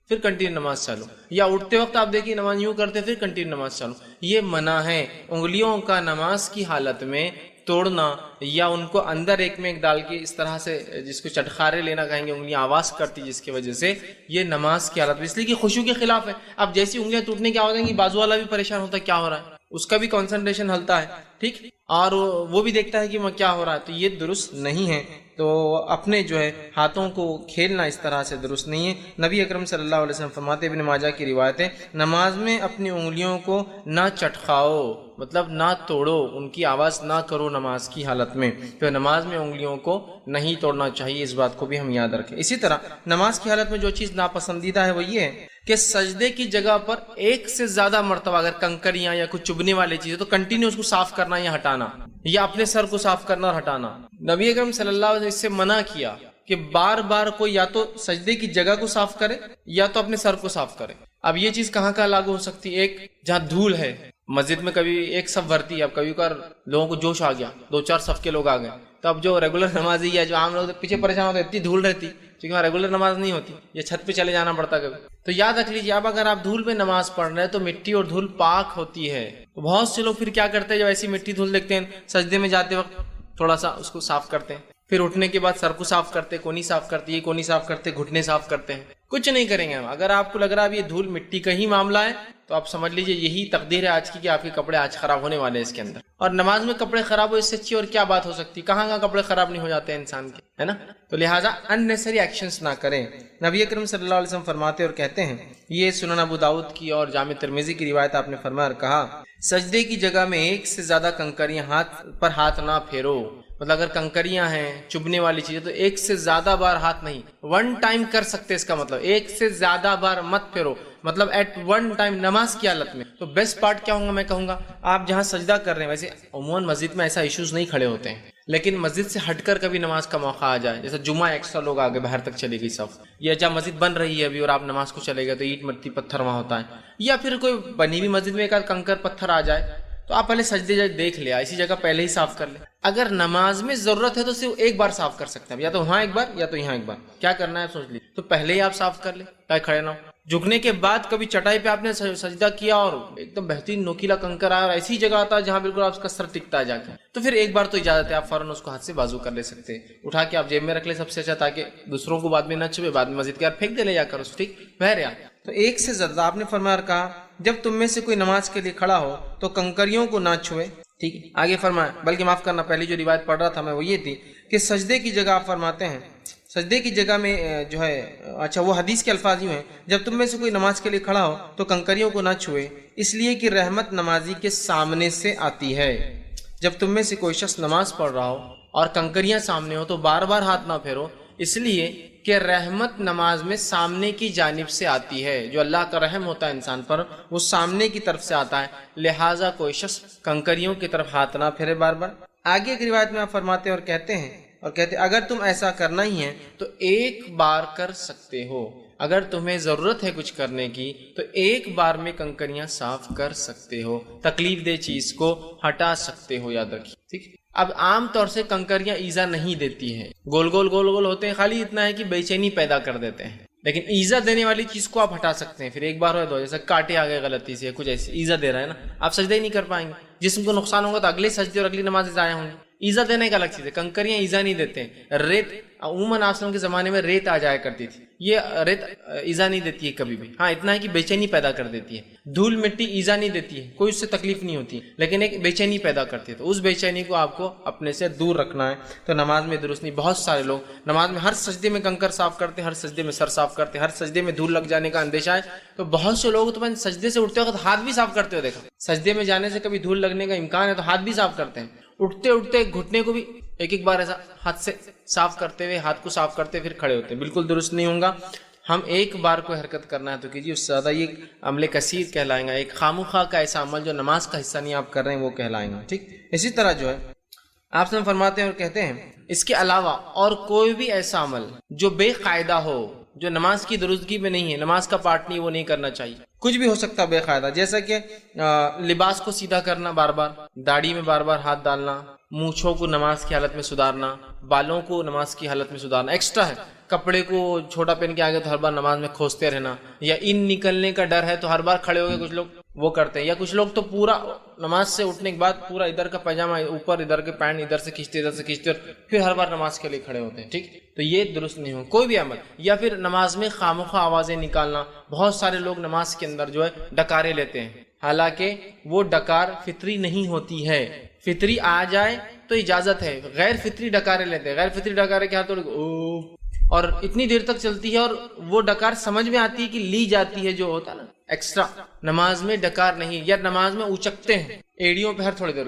پھر کنٹینیو نماز چلو, یا اٹھتے وقت آپ دیکھیے نماز یوں کرتے پھر کنٹینیو نماز چلو. یہ منع ہے انگلیوں کا نماز کی حالت میں توڑنا, یا ان کو اندر ایک میں ایک ڈال کے اس طرح سے جس کو چٹخارے لینا کہیں گے, انگلیاں آواز کرتی جس کی وجہ سے یہ نماز کی حالت میں, اس لیے کہ خشوع کے خلاف ہے. اب جیسی انگلیاں ٹوٹنے کی آواز آئیں گی بازو والا بھی پریشان ہوتا ہے کیا ہو رہا ہے, اس کا بھی کنسنٹریشن ہلتا ہے. ٹھیک, اور وہ بھی دیکھتا ہے کہ میں کیا ہو رہا ہے, تو یہ درست نہیں ہے. تو اپنے جو ہے ہاتھوں کو کھیلنا اس طرح سے درست نہیں ہے. نبی اکرم صلی اللہ علیہ وسلم فرماتے, ابن ماجہ کی روایت ہے, نماز میں اپنی انگلیوں کو نہ چٹخاؤ, مطلب نہ توڑو, ان کی آواز نہ کرو نماز کی حالت میں. تو نماز میں انگلیوں کو نہیں توڑنا چاہیے, اس بات کو بھی ہم یاد رکھیں. اسی طرح نماز کی حالت میں جو چیز ناپسندیدہ ہے وہ یہ ہے کہ سجدے کی جگہ پر ایک سے زیادہ مرتبہ اگر کنکریاں یا کچھ چبھنے والی چیزیں تو کنٹینیو اس کو صاف کرنا یا ہٹانا, یا اپنے سر کو صاف کرنا اور ہٹانا. نبی اکرم صلی اللہ علیہ وسلم اس سے منع کیا کہ بار بار کوئی یا تو سجدے کی جگہ کو صاف کرے یا تو اپنے سر کو صاف کرے. اب یہ چیز کہاں کہاں لاگو ہو سکتی ہے؟ ایک جہاں دھول ہے, مسجد میں کبھی ایک صف بھرتی ہے, اب کبھی کبھار لوگوں کو جوش آ گیا, 2-4 صف کے لوگ آ گئے, تو اب جو ریگولر نمازی ہے جو عام لوگ پیچھے پریشان ہوتے اتنی دھول رہتی کیونکہ وہاں ریگولر نماز نہیں ہوتی, یا چھت پہ چلے جانا پڑتا کبھی. تو یاد رکھ لیجیے اب اگر آپ دھول پہ نماز پڑھ رہے ہیں تو مٹی اور دھول پاک ہوتی ہے. تو بہت سے لوگ پھر کیا کرتے ہیں, جب ایسی مٹی دھول دیکھتے ہیں سجدے میں جاتے وقت تھوڑا سا اس کو صاف کرتے ہیں, پھر اٹھنے کے بعد سر کو صاف کرتے, کونی صاف کرتے, یہ کونی صاف کرتے, گھٹنے صاف کرتے ہیں. کچھ نہیں کریں گے ہم. اگر آپ کو لگ رہا ہے یہ دھول مٹی کا ہی معاملہ ہے تو آپ سمجھ لیجئے یہی تقدیر ہے آج کی کہ آپ کے کپڑے آج خراب ہونے والے ہیں اس کے اندر. اور نماز میں کپڑے خراب ہو اس سے اچھی اور کیا بات ہو سکتی, کہاں کہاں کپڑے خراب نہیں ہو جاتے ہیں انسان کے, ہے نا. تو لہٰذا unnecessary ایکشنز نہ کریں. نبی اکرم صلی اللہ علیہ وسلم فرماتے اور کہتے ہیں, یہ سنن ابو داؤد کی اور جامع ترمذی کی روایت, آپ نے فرمایا اور کہا سجدے کی جگہ میں ایک سے زیادہ کنکریاں ہاتھ نہ پھیرو. مطلب اگر کنکریاں ہیں چبھنے والی چیزیں تو ایک سے زیادہ بار ہاتھ نہیں, 1 ٹائم کر سکتے, اس کا مطلب ایک سے زیادہ بار مت پھیرو, مطلب ایٹ 1 ٹائم نماز کی حالت میں. تو بیسٹ پارٹ کیا ہوگا, میں کہوں گا آپ جہاں سجدہ کر رہے ہیں, ویسے عموماً مسجد میں ایسا ایشوز نہیں کھڑے ہوتے ہیں, لیکن مسجد سے ہٹ کر کبھی نماز کا موقع آ جائے, جیسے جمعہ ایکسٹرا لوگ آگے باہر تک چلے گئی صف, یا جہاں مسجد بن رہی ہے ابھی اور آپ نماز کو چلے گئے تو اینٹ مٹی پتھر وہاں ہوتا ہے, یا پھر کوئی بنی ہوئی مسجد میں ایک آدھ کنکر پتھر آ جائے, تو آپ پہلے سجدے دیکھ لیا, اسی جگہ پہلے ہی صاف کر لیں. اگر نماز میں ضرورت ہے تو صرف ایک بار صاف کر سکتے ہیں, یا تو وہاں ایک بار یا تو یہاں ایک بار, کیا کرنا ہے سوچ لیجیے. تو پہلے ہی آپ صاف کر لیں تاکہ کھڑے نہ ہو. جھکنے کے بعد کبھی چٹائی پہ آپ نے سجدہ کیا اور ایک دم بہترین نوکیلا کنکر آیا اور ایسی جگہ آتا ہے جہاں بالکل آپ کا سر ٹکتا ہے جا کے، تو پھر ایک بار تو اجازت ہے، آپ فوراً اس کو ہاتھ سے بازو کر لے سکتے ہیں، اٹھا کے آپ جیب میں رکھ لیں سب سے اچھا، تاکہ دوسروں کو بعد میں نہ چھپے، بعد میں مسجد کے پھینک دے لے جا کر اس، ٹھیک بہرحال۔ تو ایک سے زیادہ آپ نے فرمایا اور کہا جب تم میں سے کوئی نماز کے لیے کھڑا ہو تو کنکریوں کو نہ چھوئے، ٹھیک ہے۔ آگے فرمایا، بلکہ معاف کرنا، پہلی جو روایت پڑھ رہا تھا میں وہ یہ تھی کہ سجدے کی جگہ آپ فرماتے ہیں، سجدے کی جگہ میں جو ہے، اچھا وہ حدیث کے الفاظ یوں ہیں، جب تم میں سے کوئی نماز کے لیے کھڑا ہو تو کنکریوں کو نہ چھوئے، اس لیے کہ رحمت نمازی کے سامنے سے آتی ہے۔ جب تم میں سے کوئی شخص نماز پڑھ رہا ہو اور کنکریاں سامنے ہو تو بار بار ہاتھ نہ پھیرو، اس لیے کہ رحمت نماز میں سامنے کی جانب سے آتی ہے، جو اللہ کا رحم ہوتا ہے انسان پر وہ سامنے کی طرف سے آتا ہے، لہٰذا کوئی شخص کنکریوں کی طرف ہاتھ نہ پھیرے بار بار۔ آگے ایک روایت میں آپ فرماتے ہیں اور کہتے ہیں اگر تم ایسا کرنا ہی ہے تو ایک بار کر سکتے ہو، اگر تمہیں ضرورت ہے کچھ کرنے کی تو ایک بار میں کنکریاں صاف کر سکتے ہو، تکلیف دہ چیز کو ہٹا سکتے ہو، یاد رکھیے، ٹھیک۔ اب عام طور سے کنکریاں ایزا نہیں دیتی ہیں، گول گول ہوتے ہیں، خالی اتنا ہے کہ بے چینی پیدا کر دیتے ہیں، لیکن ایزا دینے والی چیز کو آپ ہٹا سکتے ہیں، پھر ایک بار ہو دو، جیسے کاٹے آ گئے غلطی سے، کچھ ایسے ایزا دے رہا ہے نا، آپ سجدہ ہی نہیں کر پائیں گے، جسم کو نقصان ہوگا تو اگلے سجدے اور اگلی نمازیں ضائع ہوں گی۔ ایزا دینے کا الگ چیز ہے، کنکریاں ایزا نہیں دیتے ہیں۔ ریت عموماً آسلم کے زمانے میں ریت آ جایا کرتی تھی، یہ ریت ایزا نہیں دیتی ہے کبھی بھی، ہاں اتنا ہے کہ بے چینی پیدا کر دیتی ہے۔ دھول مٹی ایزا نہیں دیتی ہے، کوئی اس سے تکلیف نہیں ہوتی، لیکن ایک بے چینی پیدا کرتی ہے، تو اس بے چینی کو آپ کو اپنے سے دور رکھنا ہے، تو نماز میں درست نہیں۔ بہت سارے لوگ نماز میں ہر سجدے میں کنکر صاف کرتے ہیں، ہر سجدے میں سر صاف کرتے ہیں، ہر سجدے میں دھول لگ جانے کا اندیشہ ہے، تو بہت سے لوگ تو میں سجدے سے اٹھتے وقت ہاتھ بھی صاف کرتے ہوئے دیکھا، سجدے میں جانے سے کبھی دھول لگنے کا امکان ہے تو ہاتھ بھی صاف کرتے ہیں، اٹھتے گھٹنے کو بھی ایک بار ایسا ہاتھ سے صاف کرتے ہوئے، ہاتھ کو صاف کرتے پھر کھڑے ہوتے ہیں، بالکل درست نہیں ہوں گا۔ ہم ایک بار کوئی حرکت کرنا ہے تو کیجیے، اس سے زیادہ یہ عمل کثیر کہلائیں گا، ایک خامخواہ کا ایسا عمل جو نماز کا حصہ نہیں آپ کر رہے ہیں وہ کہلائیں گا، ٹھیک۔ اسی طرح جو ہے آپ سے فرماتے ہیں اور کہتے ہیں اس کے علاوہ اور کوئی بھی ایسا عمل جو بے قاعدہ ہو، جو نماز کی درستگی میں نہیں ہے، نماز کا پارٹ نہیں، وہ نہیں کرنا چاہیے۔ کچھ بھی ہو سکتا بے قاعدہ، جیسا کہ لباس کو سیدھا کرنا بار بار، داڑھی میں بار بار ہاتھ ڈالنا، مونچھوں کو نماز کی حالت میں سدھارنا، بالوں کو نماز کی حالت میں سدھارنا، ایکسٹرا ہے۔ کپڑے کو چھوٹا پہن کے آگے تو ہر بار نماز میں کھوستے رہنا، یا ان نکلنے کا ڈر ہے تو ہر بار کھڑے ہو گئے، کچھ لوگ وہ کرتے ہیں، یا کچھ لوگ تو پورا نماز سے اٹھنے کے بعد پورا ادھر کا پاجامہ اوپر، ادھر کے پینٹ ادھر سے کھینچتے اور پھر ہر بار نماز کے لیے کھڑے ہوتے ہیں، ٹھیک۔ تو یہ درست نہیں ہو کوئی بھی عمل، یا پھر نماز میں خامخواہ آوازیں نکالنا۔ بہت سارے لوگ نماز کے اندر جو ہے ڈکارے لیتے ہیں، حالانکہ وہ ڈکار فطری نہیں ہوتی ہے، فطری آ جائے تو اجازت ہے، غیر فطری ڈکارے لیتے ہیں، غیر فطری ڈکارے کیا تو اور اتنی دیر تک چلتی ہے، اور وہ ڈکار سمجھ میں آتی ہے کہ لی جاتی ہے، جو ہوتا ہے نا ایکسٹرا، نماز میں ڈکار نہیں، یا نماز میں اچکتے ہیں ایڑیوں پہ، ہر تھوڑی دیر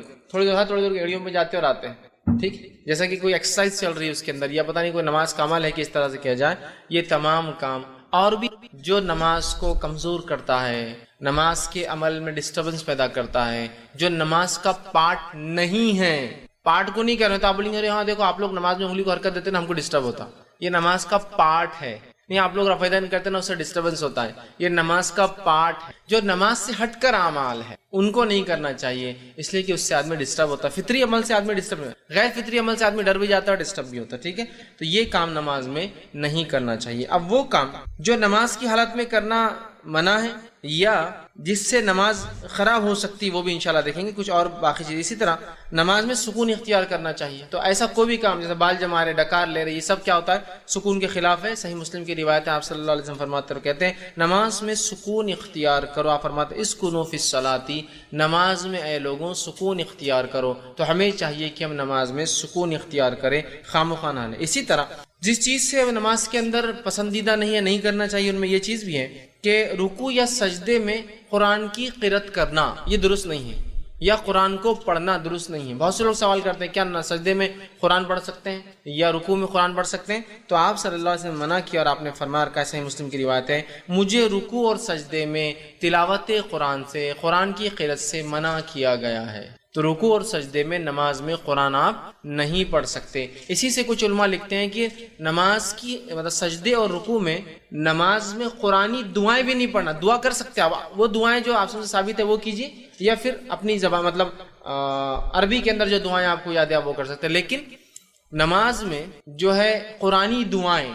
ایڑیوں پہ جاتے اور آتے ہیں، ٹھیک، جیسا کہ کوئی ایکسرسائز چل رہی ہے اس کے اندر، یا پتہ نہیں کوئی نماز کا عمل ہے کہ اس طرح سے کیا جائے۔ یہ تمام کام اور بھی جو نماز کو کمزور کرتا ہے، نماز کے عمل میں ڈسٹربنس پیدا کرتا ہے، جو نماز کا پارٹ نہیں ہے، پارٹ کو نہیں کہہ رہے تو آپ بولیں گے ہاں دیکھو آپ لوگ نماز میں انگلی کو حرکت دیتے ہیں نا، ہم کو ڈسٹرب ہوتا، یہ نماز کا پارٹ ہے، نہیں آپ لوگ رفع دین کرتے ہیں نا، اس سے ڈسٹربنس ہوتا ہے، یہ نماز کا پارٹ ہے۔ جو نماز سے ہٹ کر اعمال ہے ان کو نہیں کرنا چاہیے، اس لیے کہ اس سے آدمی ڈسٹرب ہوتا ہے، فطری عمل سے آدمی ڈسٹرب ہوتا ہے، غیر فطری عمل سے آدمی ڈر بھی جاتا ہے اور ڈسٹرب بھی ہوتا ہے، ٹھیک ہے۔ تو یہ کام نماز میں نہیں کرنا چاہیے۔ اب وہ کام جو نماز کی حالت میں کرنا منع ہے یا جس سے نماز خراب ہو سکتی، وہ بھی انشاءاللہ دیکھیں گے، کچھ اور باقی چیز۔ اسی طرح نماز میں سکون اختیار کرنا چاہیے، تو ایسا کوئی بھی کام جیسے بال جما رہے، ڈکار لے رہے، یہ سب کیا ہوتا ہے؟ سکون کے خلاف ہے۔ صحیح مسلم کی روایت ہے، آپ صلی اللہ علیہ وسلم فرماتے ہیں، کہتے ہیں نماز میں سکون اختیار کرو، آپ فرماتے ہیں اسکنوا فی الصلاۃ، نماز میں اے لوگوں سکون اختیار کرو۔ تو ہمیں چاہیے کہ ہم نماز میں سکون اختیار کریں، خامخواہ نہ لیں۔ اسی طرح جس چیز سے نماز کے اندر پسندیدہ نہیں ہے، نہیں کرنا چاہیے، ان میں یہ چیز بھی ہے کہ رکوع یا سجدے میں قرآن کی قرأت کرنا، یہ درست نہیں ہے، یا قرآن کو پڑھنا درست نہیں ہے۔ بہت سے لوگ سوال کرتے ہیں کیا سجدے میں قرآن پڑھ سکتے ہیں یا رکوع میں قرآن پڑھ سکتے ہیں؟ تو آپ صلی اللہ علیہ وسلم منع کیا، اور آپ نے فرمایا، کہ صحیح مسلم کی روایت ہے، مجھے رکوع اور سجدے میں تلاوت قرآن سے، قرآن کی قرأت سے منع کیا گیا ہے۔ تو رکوع اور سجدے میں نماز میں قرآن آپ نہیں پڑھ سکتے۔ اسی سے کچھ علماء لکھتے ہیں کہ نماز کی مطلب سجدے اور رکوع میں نماز میں قرآنی دعائیں بھی نہیں پڑھنا، دعا کر سکتے آپ، وہ دعائیں جو آپ سے ثابت ہے وہ کیجیے، یا پھر اپنی زبان مطلب عربی کے اندر جو دعائیں آپ کو یاد ہے وہ کر سکتے ہیں، لیکن نماز میں جو ہے قرآنی دعائیں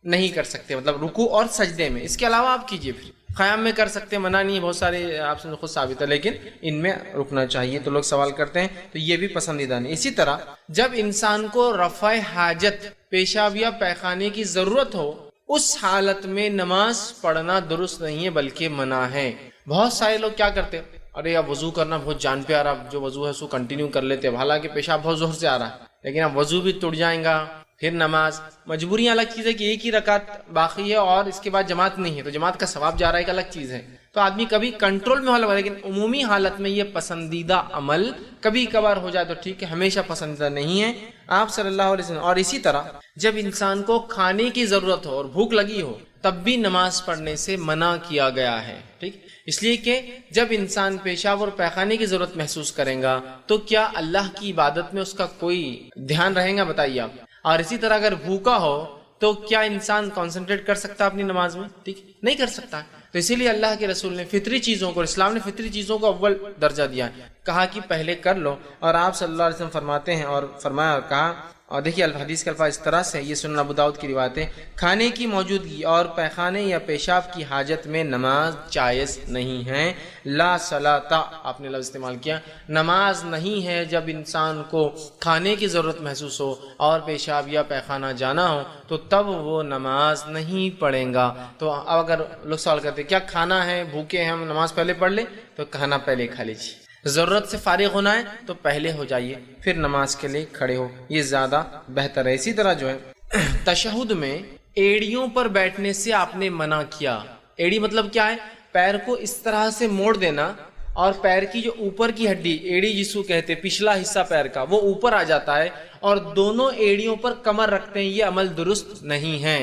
نہیں کر سکتے، مطلب رکوع اور سجدے میں، اس کے علاوہ آپ کیجئے، پھر قیام میں کر سکتے، منع نہیں ہے، بہت سارے آپ سے خود ثابت ہے، لیکن ان میں رکنا چاہیے۔ تو لوگ سوال کرتے ہیں تو یہ بھی پسندیدہ نہیں۔ اسی طرح جب انسان کو رفع حاجت، پیشاب یا پیخانے کی ضرورت ہو، اس حالت میں نماز پڑھنا درست نہیں ہے بلکہ منع ہے۔ بہت سارے لوگ کیا کرتے ہیں، ارے اب وضو کرنا بہت جان پہ آ رہا، جو وضو ہے اس کو کنٹینیو کر لیتے ہیں، حالانکہ پیشاب بہت زور سے آ رہا ہے، لیکن اب وضو بھی ٹوٹ جائیں گا، پھر نماز، مجبوریاں الگ چیز ہے کہ ایک ہی رکعت باقی ہے اور اس کے بعد جماعت نہیں ہے تو جماعت کا ثواب جا رہا ہے، ایک الگ چیز ہے۔ تو آدمی کبھی کنٹرول میں ہوگا، لیکن عمومی حالت میں یہ پسندیدہ عمل کبھی کبھار ہو جائے تو ٹھیک ہے، ہمیشہ پسندیدہ نہیں ہے۔ آپ صلی اللہ علیہ وسلم، اور اسی طرح جب انسان کو کھانے کی ضرورت ہو اور بھوک لگی ہو تب بھی نماز پڑھنے سے منع کیا گیا ہے، ٹھیک، اس لیے کہ جب انسان پیشاب اور پیخانے کی ضرورت محسوس کرے گا تو کیا اللہ کی عبادت میں اس کا کوئی دھیان رہے گا، بتائیے آپ؟ اور اسی طرح اگر بھوکا ہو تو کیا انسان کنسنٹریٹ کر سکتا اپنی نماز میں؟ ٹھیک، نہیں کر سکتا۔ تو اسی لیے اللہ کے رسول نے فطری چیزوں کو، اسلام نے فطری چیزوں کو اول درجہ دیا ہے، کہا کہ پہلے کر لو، اور آپ صلی اللہ علیہ وسلم فرماتے ہیں اور فرمایا اور کہا، اور دیکھیے الحدیث کے الفاظ اس طرح سے، یہ سنن ابو داؤد کی روایت ہے، کھانے کی موجودگی اور پیخانے یا پیشاب کی حاجت میں نماز جائز نہیں ہے۔ لا صلاۃ، آپ نے لفظ استعمال کیا، نماز نہیں ہے جب انسان کو کھانے کی ضرورت محسوس ہو اور پیشاب یا پیخانہ جانا ہو تو تب وہ نماز نہیں پڑھے گا۔ تو اب اگر لوگ سوال کرتے کیا کھانا ہے، بھوکے ہیں ہم، نماز پہلے پڑھ لیں، تو کھانا پہلے کھا لیجیے، ضرورت سے فارغ ہونا ہے تو پہلے ہو جائیے، پھر نماز کے لیے کھڑے ہو، یہ زیادہ بہتر ہے۔ اسی طرح جو ہے تشہد میں ایڑیوں پر بیٹھنے سے آپ نے منع کیا۔ ایڑی مطلب کیا ہے؟ پیر کو اس طرح سے موڑ دینا اور پیر کی جو اوپر کی ہڈی، ایڑی جس کو کہتے ہیں، پچھلا حصہ پیر کا، وہ اوپر آ جاتا ہے اور دونوں ایڑیوں پر کمر رکھتے ہیں، یہ عمل درست نہیں ہے۔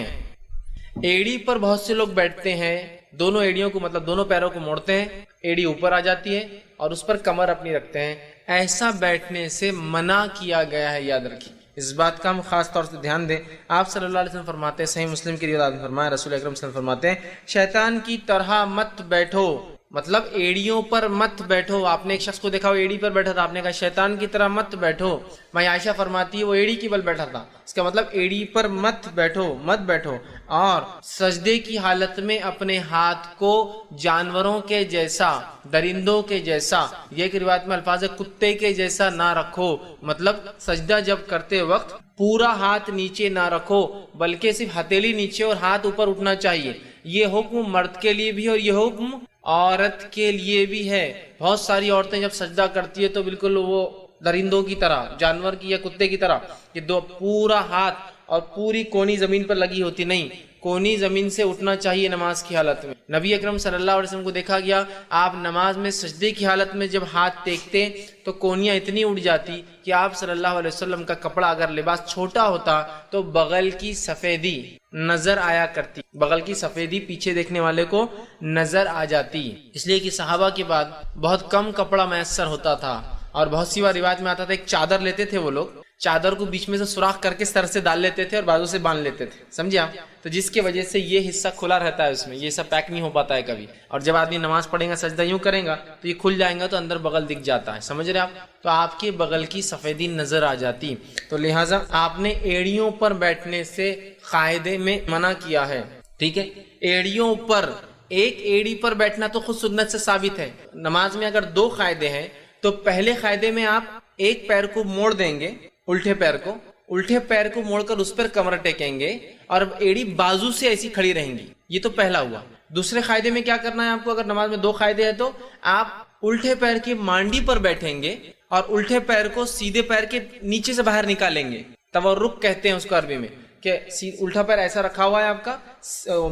ایڑی پر بہت سے لوگ بیٹھتے ہیں، دونوں ایڑیوں کو، مطلب دونوں پیروں کو موڑتے ہیں، ایڑی اوپر آ جاتی ہے اور اس پر کمر اپنی رکھتے ہیں، ایسا بیٹھنے سے منع کیا گیا ہے، یاد رکھیے۔ اس بات کا ہم خاص طور سے دھیان دیں۔ آپ صلی اللہ علیہ وسلم فرماتے ہیں، صحیح مسلم کی روایت میں فرمایا، رسول اکرم صلی اللہ علیہ وسلم فرماتے ہیں، شیطان کی طرح مت بیٹھو، مطلب ایڑیوں پر مت بیٹھو۔ آپ نے ایک شخص کو دیکھا وہ ایڑی پر بیٹھا تھا، آپ نے کہا شیطان کی طرح مت بیٹھو۔ میں عائشہ فرماتی ہے وہ ایڑی کی بل بیٹھا تھا، اس کا مطلب ایڑی پر مت بیٹھو، مت بیٹھو۔ اور سجدے کی حالت میں اپنے ہاتھ کو جانوروں کے جیسا، درندوں کے جیسا، یہ ایک روایت میں الفاظ ہے کتے کے جیسا نہ رکھو، مطلب سجدہ جب کرتے وقت پورا ہاتھ نیچے نہ رکھو بلکہ صرف ہتھیلی نیچے اور ہاتھ اوپر اٹھنا چاہیے۔ یہ حکم مرد کے لیے بھی اور یہ حکم عورت کے لیے بھی ہے۔ بہت ساری عورتیں جب سجدہ کرتی ہے تو بالکل وہ درندوں کی طرح، جانور کی یا کتے کی طرح، کہ دو پورا ہاتھ اور پوری کونی زمین پر لگی ہوتی، نہیں، کونی زمین سے اٹھنا چاہیے نماز کی حالت میں۔ نبی اکرم صلی اللہ علیہ وسلم کو دیکھا گیا، آپ نماز میں سجدے کی حالت میں جب ہاتھ ٹیکتے تو کونیاں اتنی اٹھ جاتی کہ آپ صلی اللہ علیہ وسلم کا کپڑا اگر لباس چھوٹا ہوتا تو بغل کی سفیدی نظر آیا کرتی، بغل کی سفیدی پیچھے دیکھنے والے کو نظر آ جاتی، اس لیے کہ صحابہ کے بعد بہت کم کپڑا میسر ہوتا تھا اور بہت سی بار روایت میں آتا تھا ایک چادر لیتے تھے وہ لوگ، چادر کو بیچ میں سے سوراخ کر کے سر سے ڈال لیتے تھے اور بازو سے باندھ لیتے تھے، سمجھے آپ؟ تو جس کی وجہ سے یہ حصہ کھلا رہتا ہے، اس میں یہ سب پیک نہیں ہو پاتا ہے کبھی، اور جب آدمی نماز پڑھے گا سجدہ یوں کرے گا تو یہ کھل جائے گا تو اندر بغل دکھ جاتا ہے، سمجھ رہے آپ؟ تو آپ کے بغل کی سفیدی نظر آ جاتی، تو لہٰذا آپ نے ایڑیوں پر بیٹھنے سے قاعدے میں منع کیا ہے، ٹھیک ہے؟ ایڑیوں پر، ایک ایڑی پر بیٹھنا تو خود سنت سے ثابت ہے۔ نماز میں اگر دو قاعدے ہیں تو پہلے قاعدے میں آپ ایک پیر کو موڑ دیں گے، الٹے پیر کو، الٹے پیر کو موڑ کر اس پر کمر ٹیکیں گے اور ایڑی بازو سے ایسی کھڑی رہیں گی، یہ تو پہلا ہوا۔ دوسرے قاعدے میں کیا کرنا ہے آپ کو؟ اگر نماز میں دو قاعدے ہیں تو آپ الٹے پیر کی مانڈی پر بیٹھیں گے اور الٹے پیر کو سیدھے پیر کے نیچے سے باہر نکالیں گے، تورک کہتے ہیں اس کو عربی میں، کہ الٹا پیر ایسا رکھا ہوا ہے آپ کا،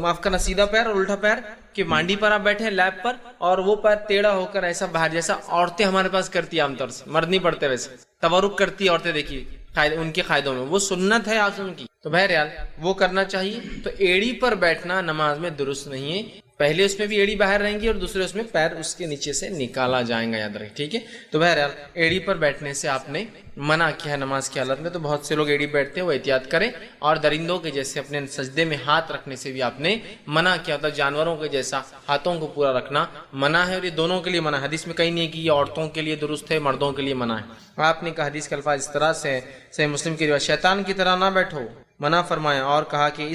معاف کرنا، سیدھا پیر اور الٹا پیر کہ مانڈی پر آپ بیٹھے ہیں لیپ پر، اور وہ پیر ٹیڑھا ہو کر ایسا باہر، جیسا عورتیں ہمارے پاس کرتی ہیں عام طور سے، مرد نہیں پڑتے ویسے، تورک کرتی ہے عورتیں، دیکھیے ان کے قاعدوں میں وہ سنت ہے آپ کی، تو بہرحال وہ کرنا چاہیے۔ تو ایڑی پر بیٹھنا نماز میں درست نہیں ہے، پہلے اس میں بھی ایڑی باہر رہیں گی اور دوسرے اس میں پیر اس کے نیچے سے نکالا جائے گا، یاد رکھیں، ٹھیک ہے؟ تو بہرحال ایڑی پر بیٹھنے سے آپ نے منع کیا ہے نماز کی حالت میں، تو بہت سے لوگ ایڑی بیٹھتے ہیں، وہ احتیاط کریں. اور درندوں کے جیسے اپنے سجدے میں ہاتھ رکھنے سے بھی آپ نے منع کیا ہوتا ہے. جانوروں کے جیسا ہاتھوں کو پورا رکھنا منع ہے، اور یہ دونوں کے لیے منع ہے. حدیث میں کہیں نہیں ہے کہ یہ عورتوں کے لیے درست ہے، مردوں کے لیے منع ہے. آپ نے کہا حدیث کے الفاظ اس طرح سے صحیح مسلم کی روایت، شیطان کی طرح نہ بیٹھو، منع فرمایا. اور کہا کہ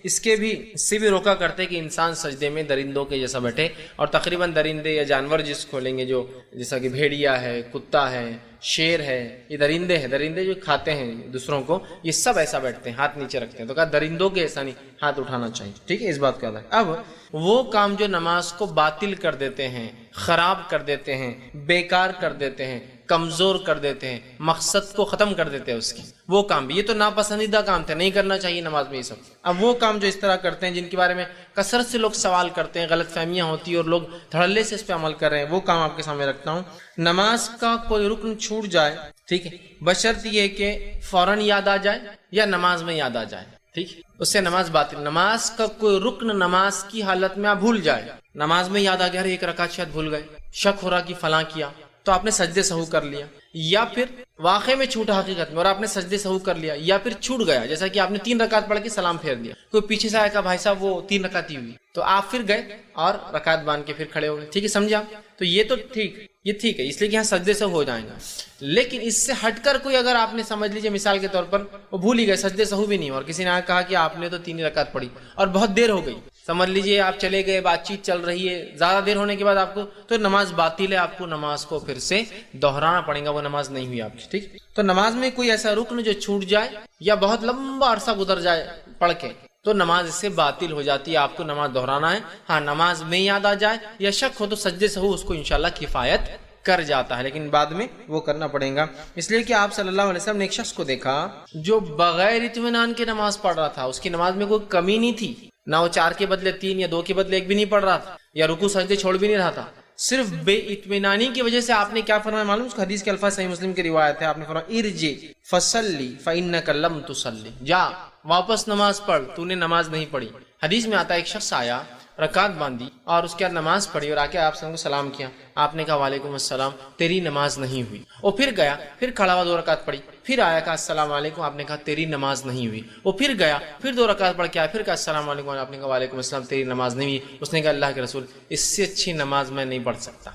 اس کے بھی روکا کرتے کہ انسان سجدے میں درندوں کے جیسا بیٹھے. اور تقریباً درندے یا جانور جس کو لیں گے، جو جیسا کہ بھیڑیا ہے، کتا ہے، شیر ہے، یہ درندے جو کھاتے ہیں دوسروں کو، یہ سب ایسا بیٹھتے ہیں، ہاتھ نیچے رکھتے ہیں. تو کہا درندوں کے ایسا نہیں، ہاتھ اٹھانا چاہیے. ٹھیک ہے، اس بات کا یاد رکھیں. اب وہ کام جو نماز کو باطل کر دیتے ہیں، خراب کر دیتے ہیں، بیکار کر دیتے ہیں، کمزور کر دیتے ہیں، مقصد کو ختم کر دیتے ہیں اس کی، وہ کام بھی، یہ تو ناپسندیدہ کام تھے، نہیں کرنا چاہیے نماز میں یہ سب. اب وہ کام جو اس طرح کرتے ہیں، جن کے بارے میں کثرت سے لوگ سوال کرتے ہیں، غلط فہمیاں ہوتی ہیں اور لوگ دھڑلے سے اس پہ عمل کر رہے ہیں، وہ کام آپ کے سامنے رکھتا ہوں. نماز کا کوئی رکن چھوٹ جائے، ٹھیک ہے، بشرط یہ کہ فوراً یاد آ جائے یا نماز میں یاد آ جائے، ٹھیک ہے، اس سے نماز باطل. نماز کا کوئی رکن نماز کی حالت میں آپ بھول جائے، نماز میں یاد آ گیا، ایک رکعت شاید بھول گئے، شک ہو رہا کہ فلاں کیا، تو آپ نے سجدے سہو کر لیا، یا پھر واقع میں چھوٹا حقیقت میں اور آپ نے سجدے سہو کر لیا، یا پھر چھوٹ گیا، جیسا کہ آپ نے 3 رکعت پڑھ کے سلام پھیر دیا، کوئی پیچھے سے آیا کہ بھائی صاحب وہ 3 رکعت ہی ہوئی، تو آپ پھر گئے اور رکعت باندھ کے پھر کھڑے ہو گئے. ٹھیک ہے، سمجھے آپ؟ تو یہ تو ٹھیک ہے، اس لیے کہ یہاں سجدے سہو ہو جائیں گا. لیکن اس سے ہٹ کر کوئی اگر آپ نے سمجھ لیجیے مثال کے طور پر وہ بھول ہی گئے، سجدے سہو بھی نہیں، اور کسی نے کہا کہ آپ نے تو 3 رکعت پڑھی اور بہت دیر ہو گئی، سمجھ لیجیے آپ چلے گئے، بات چیت چل رہی ہے، زیادہ دیر ہونے کے بعد آپ کو تو نماز باطل ہے، آپ کو نماز کو پھر سے دہرانا پڑے گا، وہ نماز نہیں ہوئی آپ کی. ٹھیک، تو نماز میں کوئی ایسا رکن جو چھوٹ جائے یا بہت لمبا عرصہ گزر جائے پڑھ کے، تو نماز اس سے باطل ہو جاتی ہے، آپ کو نماز دہرانا ہے. ہاں، نماز میں یاد آ جائے یا شک ہو تو سجدے سہو اس کو انشاءاللہ کفایت کر جاتا ہے، لیکن بعد میں وہ کرنا پڑے گا. اس لیے کہ آپ صلی اللہ علیہ وسلم نے ایک شخص کو دیکھا جو بغیر اطمینان کے نماز پڑھ رہا تھا، اس کی نماز میں کوئی کمی نہیں تھی، نہ وہ 4 کے بدلے 3 یا 2 کے بدلے 1 بھی نہیں پڑھ رہا تھا، یا رکوع سجدے چھوڑ بھی نہیں رہا تھا، صرف بے اطمینانی کی وجہ سے آپ نے کیا فرمایا معلوم؟ اس کو حدیث کے الفاظ صحیح مسلم کی روایت ہے، آپ نے فرمایا ارجع فصلی فانک لم تصلی، جا واپس نماز پڑھ، تو نے نماز نہیں پڑھی. حدیث میں آتا ہے ایک شخص آیا، رکعت باندھی اور اس کے بعد نماز پڑھی اور آ کے آپ کو سلام کیا، آپ نے کہا وعلیکم السلام، تیری نماز نہیں ہوئی. وہ پھر گیا، پھر کھڑا ہوا 2 رکعت پڑھی، پھر آیا کہا السلام علیکم، آپ نے کہا تیری نماز نہیں ہوئی. وہ پھر گیا، پھر 2 رکعت پڑھ کے آیا، پھر کہا السلام علیکم، آپ نے کہا وعلیکم السلام، تیری نماز نہیں ہوئی. اس نے کہا اللہ کے رسول، اس سے اچھی نماز میں نہیں پڑھ سکتا.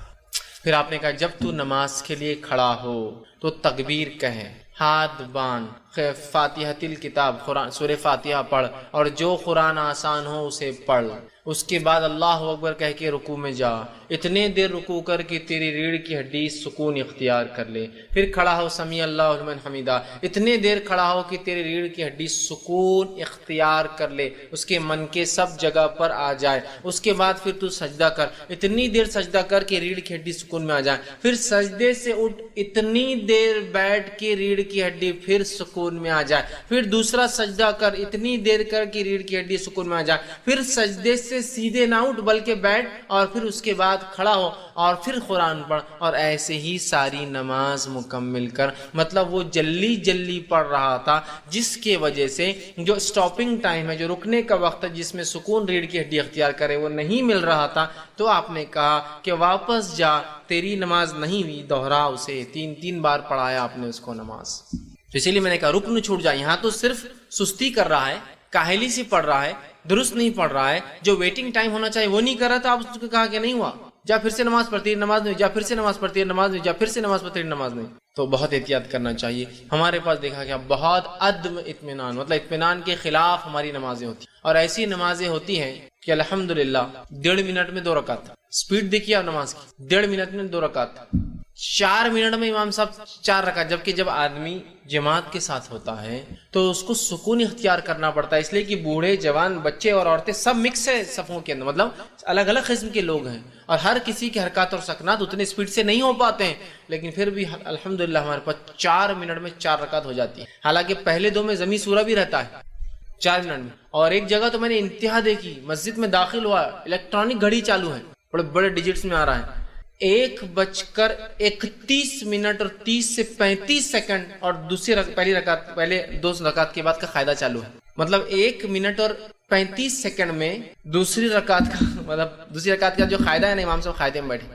پھر آپ نے کہا جب تو نماز کے لیے کھڑا ہو تو تکبیر کہے، ہاتھ باندھ، فاتحۃ الکتاب، قرآن سورہ فاتحہ پڑھ، اور جو قرآن آسان ہو اسے پڑھ. اس کے بعد اللہ اکبر کہہ کے رکوع میں جا، اتنے دیر رکوع کر کے تیری ریڑھ کی ہڈی سکون اختیار کر لے. پھر کھڑا ہو سمیع اللہ لمن حمیدہ، اتنے دیر کھڑا ہو کہ تیری ریڑھ کی ہڈی سکون اختیار کر لے، اس کے من کے سب جگہ پر آ جائے. اس کے بعد پھر تو سجدہ کر، اتنی دیر سجدہ کر کے ریڑھ کی ہڈی سکون میں آ جائے. پھر سجدے سے اٹھ، اتنی دیر بیٹھ کے ریڑھ کی ہڈی پھر سکون میں آ جائے. پھر دوسرا سجدہ کر، اتنی دیر کر کے ریڑھ کی ہڈی سکون میں آ جائے. پھر سجدے سے سیدھے نہ اٹھ بلکہ بیٹھ، اور پھر اس کے بعد کھڑا ہو اور پھر قرآن پڑھ، اور ایسے ہی ساری نماز مکمل کر. مطلب وہ جلدی پڑھ رہا تھا، جس کے وجہ سے جو سٹاپنگ ٹائم ہے، جو رکنے کا وقت ہے، جس میں سکون ریڑھ کی ہڈی اختیار کرے، وہ نہیں مل رہا تھا. تو آپ نے کہا کہ واپس جا، تیری نماز نہیں ہوئی، دوہرا اسے. 3 بار پڑھایا آپ نے اس کو نماز. اسی لیے میں نے کہا رکن چھوٹ جائے. یہاں تو صرف سستی کر رہا ہے، کاہلی سے پڑھ رہا ہے، درست نہیں پڑھ رہا ہے، جو ویٹنگ ٹائم ہونا چاہیے وہ نہیں کر رہا تھا. آپ اس کو کہا کہ نہیں ہوا، جا پھر سے نماز پڑھتی ہے، نماز نہیں، جا پھر سے نماز پڑھتی ہے، نماز نہیں، جا پھر سے نماز پڑھتی ہے، نماز نہیں. تو بہت احتیاط کرنا چاہیے. ہمارے پاس دیکھا گیا بہت عدم اطمینان، مطلب اطمینان کے خلاف ہماری نمازیں ہوتی ہیں، اور ایسی نمازیں ہوتی ہیں کہ الحمدللہ 1.5 منٹ میں 2 رکعت، سپیڈ دیکھیے آپ نماز کی، 1.5 منٹ میں 2 رکعت، 4 منٹ میں امام صاحب 4 رکعت. جبکہ جب آدمی جماعت کے ساتھ ہوتا ہے تو اس کو سکون اختیار کرنا پڑتا ہے، اس لیے کہ بوڑھے، جوان، بچے اور عورتیں سب مکس ہے صفوں کے اندر، مطلب الگ الگ قسم کے لوگ ہیں، اور ہر کسی کے حرکات اور سکنات اتنے سپیڈ سے نہیں ہو پاتے ہیں. لیکن پھر بھی الحمدللہ ہمارے پاس 4 منٹ میں 4 رکعت ہو جاتی ہے. حالانکہ پہلے 2 میں ضمی سورہ بھی رہتا ہے 4 منٹ میں. اور ایک جگہ تو میں نے انتہا دیکھی، مسجد میں داخل ہوا، الیکٹرانک گھڑی چالو ہے، بڑے بڑے ڈیجٹس میں آ رہا ہے، 1:31 اور 30 سے 35 سیکنڈ، اور پہلے 2 رکعت کے بعد کا قاعدہ چالو ہے. مطلب 1 منٹ اور 35 سیکنڈ میں دوسری رکعت کا، مطلب دوسری رکعت کا جو قاعدہ ہے نا، امام صاحب قاعدے میں بیٹھے،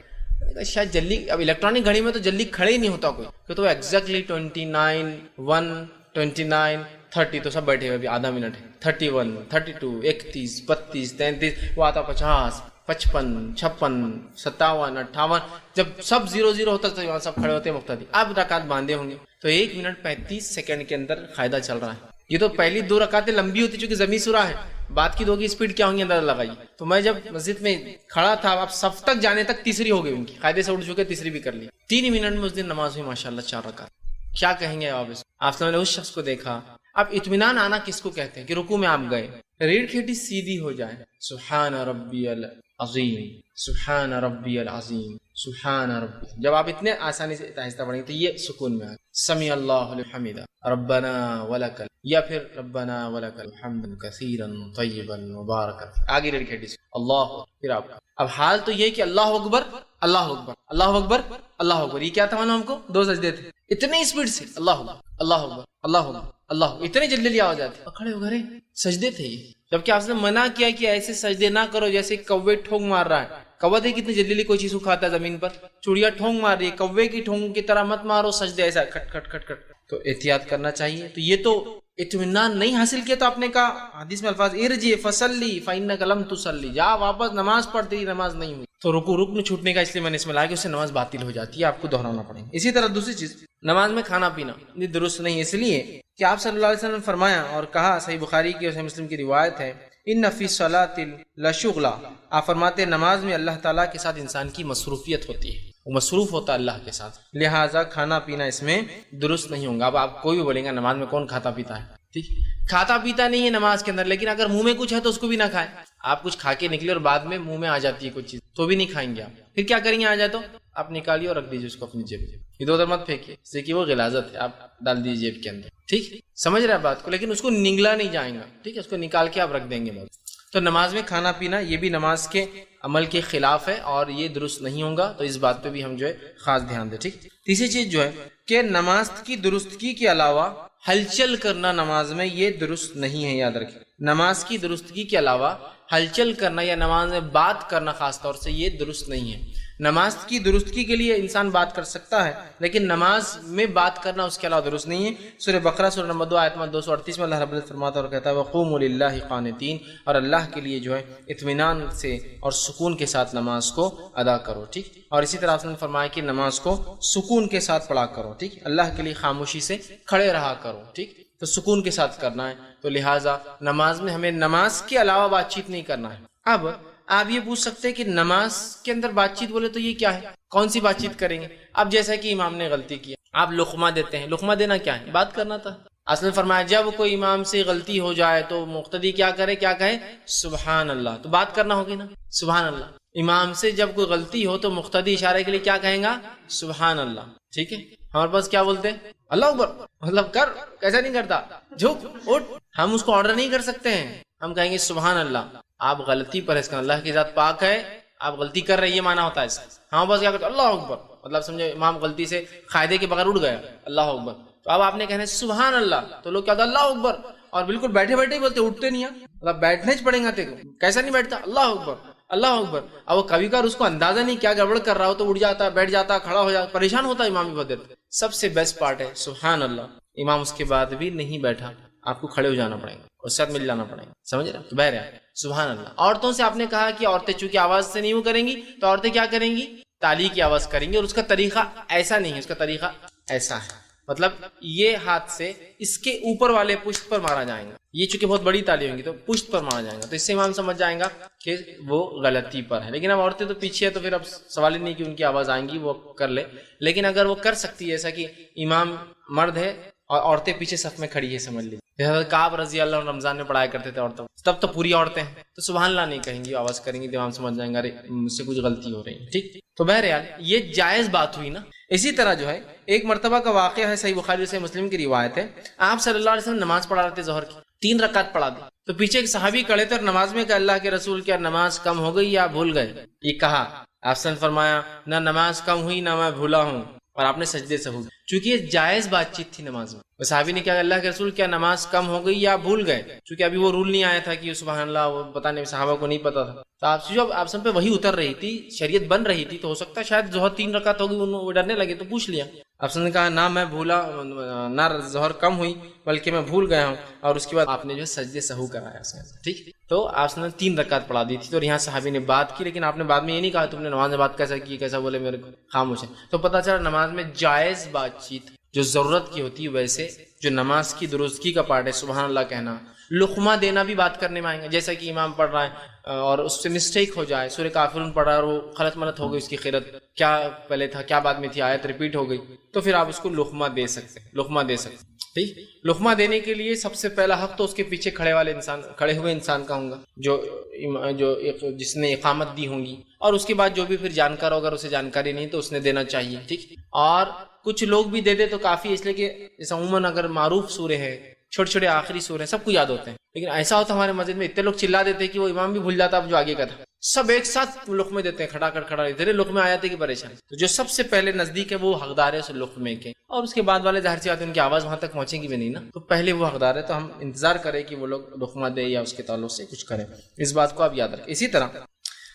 شاید جلدی، اب الیکٹرانک گھڑی میں تو جلدی کھڑے ہی نہیں ہوتا کوئی، کہ تو ایگزیکٹلی 29 1 29 30 تو سب بیٹھے ہوئے، ابھی آدھا منٹ ہے، 31 32 31 32 33، وہ آتا 50 55 56 57 58، جب سب 0 ہوتا تو وہاں سب کھڑے ہوتے ہیں مقتدی، اب رکعت باندھے ہوں گے تو 1 منٹ 35 سیکنڈ کے اندر قاعدہ چل رہا ہے. یہ تو پہلی 2 رکعتیں لمبی ہوتی چونکہ زمین سورہ ہے، بعد کی 2 کی اسپیڈ کیا ہوں گی اندازہ لگائیے. تو میں جب مسجد میں کھڑا تھا، اب صف تک جانے تک تیسری ہو گئی ان کی، قاعدے سے اٹھ چکے، تیسری بھی کر لی. 3 منٹ میں اس دن نماز ہوئی ماشاءاللہ 4 رکعت. کیا کہیں گے آپ نے اس شخص کو دیکھا. اب اطمینان آنا کس کو کہتے ہیں کہ رکوع میں آپ گئے، ریڑھ کھیٹی سیدھی ہو جائے، سبحان ربی العظیم سبحان ربی العظیم سبحان ربی، جب آپ اتنے آسانی سے آہستہ پڑھیں گے تو یہ سکون میں آئے. سمیع اللہ لمن حمدہ ربنا ولک، یا پھر ربنا ولک الحمد کثیرا طیبا مبارکا، آگے ریڑھ کھیٹی سے اللہ. پھر آپ اب حال تو یہ کہ اللہ اکبر اللہ اکبر اللہ اکبر اللہ اکبر، یہ کیا تھا معلوم ہم کو؟ 2 سجدے تھے، اتنی اسپیڈ سے اللہ اکبر اللہ اکبر اللہ اکبر اللہ، اتنے جلدی آواز آتی، کھڑے ہو گئے سجدے تھے یہ. جبکہ آپ نے منع کیا کہ ایسے سجدے نہ کرو جیسے کوے ٹھونگ مار رہا ہے. کوا دے کتنی جلدی کوئی چیز کھاتا ہے زمین پر، چڑیا ٹھونگ مار رہی ہے، کوے کی ٹھونگ کی طرح مت مارو سجدے ایسا کھٹ کھٹ کھٹ کھٹ. تو احتیاط کرنا چاہیے. تو یہ تو اطمینان نہیں حاصل کیا تو آپ نے کہا حدیث میں الفاظ ارجع فصلی فانک لم تصلی، جا واپس نماز پڑھ، تیری نماز نہیں ہوئی. تو رکن چھوٹنے کا اس لیے میں نے اس میں لایا کہ اس سے نماز باطل ہو جاتی ہے، آپ کو دہرانا پڑے گا. اسی طرح دوسری چیز نماز میں کھانا پینا یہ درست نہیں، اس لیے کہ آپ صلی اللہ علیہ وسلم نے فرمایا اور کہا، صحیح بخاری کی اور صحیح مسلم کی روایت ہے، ان فی الصلاۃ لشغلا، آپ فرماتے ہیں نماز میں اللہ تعالیٰ کے ساتھ انسان کی مصروفیت ہوتی ہے، وہ مصروف ہوتا ہے اللہ کے ساتھ، لہٰذا کھانا پینا اس میں درست نہیں ہوگا. اب آپ کوئی بھی بولیں گا نماز میں کون کھاتا پیتا ہے، ٹھیک، کھاتا پیتا نہیں ہے نماز کے اندر، لیکن اگر منہ میں کچھ ہے تو اس کو بھی نہ کھائیں. آپ کچھ کھا کے نکلے اور بعد میں منہ میں آ جاتی ہے کچھ چیز تو بھی نہیں کھائیں گے آپ، پھر کیا کریں گے؟ آ جائے تو آپ نکالیے اور رکھ دیجیے اس کو اپنی جیب میں، ادھر ادھر مت پھینکیے، اس سے کہ وہ غلاظت ہے، آپ ڈال دیجیے جیب کے اندر، ٹھیک، سمجھ رہے ہیں بات کو، لیکن اس کو نگلا نہیں جائیں گا، ٹھیک ہے، اس کو نکال کے آپ رکھ دیں گے. تو نماز میں کھانا پینا یہ بھی نماز کے عمل کے خلاف ہے اور یہ درست نہیں ہوگا. تو اس بات پہ بھی ہم جو ہے خاص دھیان دیں، ٹھیک. تیسری چیز جو ہے کہ نماز کی درستگی کے علاوہ ہلچل کرنا نماز میں یہ درست نہیں ہے. یاد رکھیں، نماز کی درستگی کے علاوہ ہلچل کرنا یا نماز میں بات کرنا خاص طور سے یہ درست نہیں ہے. نماز کی درستگی کے لیے انسان بات کر سکتا ہے لیکن نماز میں بات کرنا اس کے علاوہ درست نہیں ہے. سورہ بقرہ سورہ نمبر 2 آیت نمبر 238 میں اللہ رب العزت فرماتا اور کہتا ہے وقوموا للہ قانتین، اور اللہ کے لیے جو ہے اطمینان سے اور سکون کے ساتھ نماز کو ادا کرو، ٹھیک. اور اسی طرح آپ نے فرمایا کہ نماز کو سکون کے ساتھ پڑھا کرو، ٹھیک، اللہ کے لیے خاموشی سے کھڑے رہا کرو، ٹھیک. تو سکون کے ساتھ کرنا ہے. تو لہٰذا نماز میں ہمیں نماز کے علاوہ بات چیت نہیں کرنا ہے. اب آپ یہ پوچھ سکتے ہیں کہ نماز کے اندر بات چیت بولے تو یہ کیا ہے، کون سی بات چیت کریں گے؟ اب جیسا کہ امام نے غلطی کی، آپ لقمہ دیتے ہیں، لقمہ دینا کیا ہے؟ بات کرنا تھا. اصل میں فرمایا جب کوئی امام سے غلطی ہو جائے تو مقتدی کیا کرے، کیا کہے؟ سبحان اللہ. تو بات کرنا ہوگی نا، سبحان اللہ. امام سے جب کوئی غلطی ہو تو مقتدی اشارے کے لیے کیا کہیں گا؟ سبحان اللہ، ٹھیک ہے. ہمارے پاس کیا بولتے ہیں؟ اللہ اکبر، مطلب کر، کیسا نہیں کرتا، جھک اٹھ. ہم اس کو آرڈر نہیں کر سکتے ہیں، ہم کہیں گے سبحان اللہ. آپ غلطی پر اس کا اللہ کی ذات پاک ہے، آپ غلطی کر رہے ہیں، یہ معنی ہوتا ہے اس کا. ہم بس کیا کرتے ہیں؟ اللہ اکبر، مطلب سمجھے امام غلطی سے قاعدے کے بغیر اٹھ گیا، اللہ اکبر. تو اب آپ نے کہنا ہے سبحان اللہ، تو لوگ کیا ہوتا ہے؟ اللہ اکبر، اور بالکل بیٹھے بیٹھے ہی بولتے، اٹھتے نہیں ہیں. مطلب بیٹھنے چ پڑیں گا تیرے کو، کیسا نہیں بیٹھتا؟ اللہ اکبر اللہ اکبر. اب وہ کبھی کبھار اس کو اندازہ نہیں کیا گڑبڑ کر رہا ہو تو اٹھ جاتا ہے، بیٹھ جاتا ہے، کھڑا ہو جاتا، پریشان ہوتا ہے امام بھی بہت دیر. سب سے بیسٹ پارٹ ہے سبحان اللہ. امام اس کے بعد بھی نہیں بیٹھا، آپ کو کھڑے ہو جانا پڑے گا، اس ساتھ مل جانا پڑے گا، سمجھ رہے؟ تو بہرحال سبحان اللہ. عورتوں سے آپ نے کہا کہ عورتیں چونکہ آواز سے نہیں وہ کریں گی تو عورتیں کیا کریں گی؟ تالی کی آواز کریں گی، اور اس کا طریقہ ایسا نہیں ہے، اس کا طریقہ ایسا ہے. مطلب یہ ہاتھ سے اس کے اوپر والے پشت پر مارا جائے گا. یہ چونکہ بہت بڑی تالی ہوں گی تو پشت پر مارا جائے گا، تو اس سے امام سمجھ جائیں گا کہ وہ غلطی پر ہے. لیکن اب عورتیں تو پیچھے ہے تو پھر اب سوال ہی نہیں کہ ان کی آواز آئیں گی، وہ کر لے. لیکن اگر وہ کر سکتی ہے، جیسا کہ امام مرد ہے اور عورتیں پیچھے صف میں کھڑی ہے، سمجھ لیجیے. حضرت کعب رضی اللہ عنہ رمضان میں پڑھایا کرتے تھے عورتوں، تب تو پوری عورتیں ہیں تو سبحان اللہ نہیں کہیں گی، آواز کریں گی، امام سمجھ جائیں گے ارے مجھ سے کچھ غلطی ہو رہی ہے، ٹھیک. تو بہرحال یہ جائز بات ہوئی نا. اسی طرح جو ہے ایک مرتبہ کا واقعہ ہے، صحیح بخاری صحیح مسلم کی روایت ہے. آپ صلی اللہ علیہ وسلم نماز پڑھا رہے تھے ظہر کی، 3 رکعت پڑھا دی. تو پیچھے ایک صحابی کھڑے تھے اور نماز میں کہ اللہ کے رسول کیا نماز کم ہو گئی یا بھول گئے؟ یہ کہا. آپ نے فرمایا نہ نماز کم ہوئی نہ میں بھولا ہوں. اور آپ نے سجدے سہو، چونکہ یہ جائز بات چیت تھی نماز میں. صحابی نے کہا اللہ کے رسول کیا نماز کم ہو گئی یا بھول گئے؟ چونکہ ابھی وہ رول نہیں آیا تھا کہ سبحان اللہ، وہ پتہ نہیں صحابہ کو نہیں پتا تھا. تو آپ سے جو آپ سب پہ وہی اتر رہی تھی، شریعت بن رہی تھی، تو ہو سکتا ہے شاید ظہر 3 رکعت ہوگی، وہ ڈرنے لگے تو پوچھ لیا. آپ نے کہا نہ میں بھولا، نہ ظہر کم ہوئی بلکہ میں بھول گیا ہوں. اور اس کے بعد آپ نے جو سجدے سہو کرایا اس میں. ٹھیک، تو آپ نے 3 رکعت پڑھا دی تھی. تو یہاں صحابی نے بات کی، لیکن آپ نے بعد میں یہ نہیں کہا تم نے نماز میں بات کیسا کی، کیسا بولے میرے کو، خاموش ہے. تو پتہ چلا نماز میں جائز بات چیت جو ضرورت کی ہوتی ہے، ویسے جو نماز کی درستگی کا پارٹ ہے سبحان اللہ کہنا، لقمہ دینا بھی بات کرنے میں آئیں گے. جیسا کہ امام پڑھ رہا ہے اور اس سے مسٹیک ہو جائے، سورہ کافرون پڑھ رہا ہے اور وہ غلط ملت ہو گئی اس کی قرأت، کیا پہلے تھا کیا بعد میں تھی، آیت ریپیٹ ہو گئی، تو پھر آپ اس کو لقمہ دے سکتے ہیں، لقمہ دے سکتے ہیں. ٹھیک، لقمہ دینے کے لیے سب سے پہلا حق تو اس کے پیچھے کھڑے ہوئے انسان کا ہوگا، جو جس نے اقامت دی ہوں گی، اور اس کے بعد جو بھی پھر جانکار ہوگا، اسے جانکاری نہیں تو اس نے دینا چاہیے. ٹھیک، اور کچھ لوگ بھی دے دے تو کافی، اس لیے کہ جیسے عموماً اگر معروف سورے ہے، چھوٹے چھوٹے آخری سورے سب کو یاد ہوتے ہیں، لیکن ایسا ہوتا ہمارے مسجد میں اتنے لوگ چلا دیتے کہ وہ امام بھی بھول جاتا اب جو آگے کا تھا، سب ایک ساتھ لقمے دیتے ہیں، کھڑا ادھر لقمے آ جاتے کہ پریشان. تو جو سب سے پہلے نزدیک ہے وہ حقدار ہے اس لقمے کے، اور اس کے بعد والے ظاہر سی بات ہے ان کی آواز وہاں تک پہنچے گی بھی نہیں نا، تو پہلے وہ حقدار ہے. تو ہم انتظار کریں کہ وہ لوگ لقمہ دے یا اس کے تعلق سے کچھ کریں، اس بات کو آپ یاد رکھیں. اسی طرح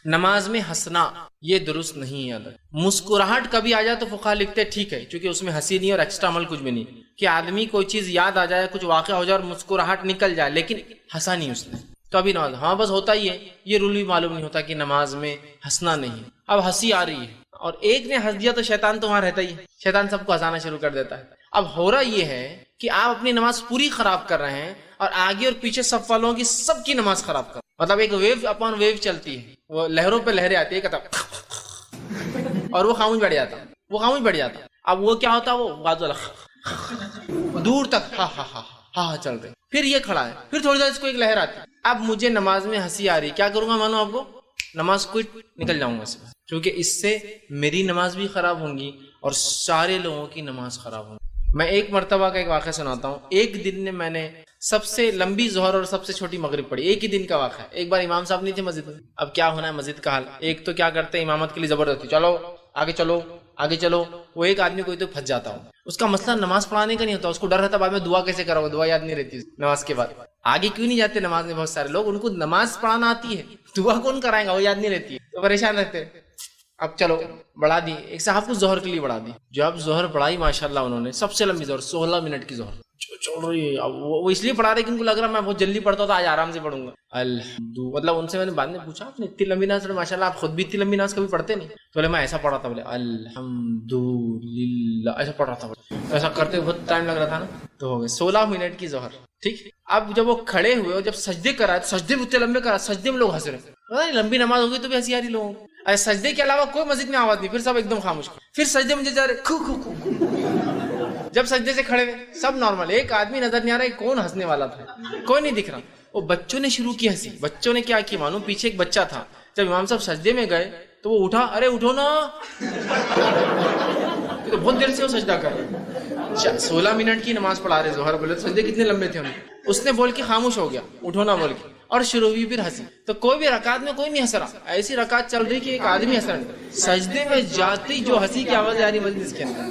نماز میں ہنسنا یہ درست نہیں ہے. مسکراہٹ کبھی آ جائے تو فقہا لکھتے ٹھیک ہے، کیونکہ اس میں ہنسی نہیں اور ایکسٹرا عمل کچھ بھی نہیں، کہ آدمی کوئی چیز یاد آ جائے، کچھ واقعہ ہو جائے اور مسکراہٹ نکل جائے لیکن ہنسا نہیں اس نے، تو ابھی نماز. ہاں بس ہوتا ہی ہے، یہ رول بھی معلوم نہیں ہوتا کہ نماز میں ہنسنا نہیں ہے. اب ہنسی آ رہی ہے اور ایک نے ہنس دیا تو شیطان تو وہاں رہتا ہی ہے، شیطان سب کو ہنسانا شروع کر دیتا ہے. اب ہو رہا یہ ہے کہ آپ اپنی نماز پوری خراب کر رہے ہیں اور آگے اور پیچھے صف والوں کی سب کی نماز خراب کر، مطلب ایک ویو اپون ویو چلتی ہے، وہ لہروں پہ لہریں آتی ہے اور وہ خاموش بیٹھ جاتا. اب وہ کیا ہوتا، وہ دور تک ہاں ہاں ہاں ہاں چل رہے، پھر یہ کھڑا ہے، پھر تھوڑی دیر اس کو ایک لہر آتی. اب مجھے نماز میں ہنسی آ رہی، کیا کروں گا؟ مانو آپ کو نماز کو نکل جاؤں گا اس میں، کیونکہ اس سے میری نماز بھی خراب ہوں گی اور سارے لوگوں کی نماز خراب ہوگی. میں ایک مرتبہ کا ایک واقعہ سناتا ہوں. ایک دن میں نے سب سے لمبی ظہر اور سب سے چھوٹی مغرب پڑھی، ایک ہی دن کا واقعہ ہے. ایک بار امام صاحب نہیں تھے مسجد میں. اب کیا ہونا ہے مسجد کا حال، ایک تو کیا کرتے ہیں امامت کے لیے زبردستی، چلو آگے چلو. وہ ایک آدمی کوئی تو پھنس جاتا ہوں، اس کا مسئلہ نماز پڑھانے کا نہیں ہوتا، اس کو ڈر رہتا بعد میں دعا کیسے کرو گا، دعا یاد نہیں رہتی نماز کے بعد. آگے کیوں نہیں جاتے نماز میں بہت سارے لوگ، ان کو نماز پڑھانا آتی ہے، دعا کون کرائے گا، وہ یاد نہیں رہتی ہے، تو پریشان رہتے. اب چلو بڑھا دی، ایک صاحب کو ظہر کے لیے بڑھا دی. جب ظہر پڑھائی ماشاءاللہ انہوں نے سب سے لمبی ظہر 16 منٹ کی ظہر چل رہی ہے. اب وہ اس لیے پڑھا رہے کہ ان کو لگ رہا میں بہت جلدی پڑھتا تھا، آج آرام سے پڑھوں گا. مطلب ان سے میں نے بعد میں پوچھا آپ نے اتنی لمبی نماز ماشاءاللہ آپ خود بھی اتنی لمبی نماز کبھی پڑھتے نہیں؟ تو بولے میں ایسا پڑھا تھا، بولے الحمدللہ ایسا پڑھ رہا تھا. ایسا کرتے بہت ٹائم لگ رہا تھا نا، تو ہو گئے 16 منٹ کی ظہر. ٹھیک، اب جب وہ کھڑے ہوئے اور جب سجدے کرا تو سجدے اتنے لمبے کرا، سجدے میں لوگ ہنس رہے. لمبی نماز ہوگی تو بھی ہنسی آ رہی لوگوں کو. سجدے کے علاوہ کوئی مسجد میں آواز نہیں، پھر سب ایک دم خاموش. پھر سجدے میں جا رہے جب سجدے سے کھڑے ہوئے سب نارمل، ایک آدمی نظر نہیں آ رہا ہے کون ہنسنے والا تھا، کوئی نہیں دکھ رہا. وہ بچوں نے شروع کی ہنسی. بچوں نے کیا کی معلوم، پیچھے ایک بچہ تھا، جب امام صاحب سجدے میں گئے تو وہ اٹھا، ارے اٹھو نا، تو بہت دیر سے وہ سجدہ کر رہے. 16 منٹ کی نماز پڑھا رہے ظہر، بولے سجدے کتنے لمبے تھے. اس نے بول کے خاموش ہو گیا، اٹھو نا بول کے، اور شروع ہوئی پھر ہنسی. تو کوئی بھی رکعت میں کوئی نہیں ہنس رہا، ایسی رکعت چل رہی کہ ایک آدمی ہنس رہا. سجدے میں جاتے ہی جو ہنسی کی آواز آ رہی مجلس کے اندر،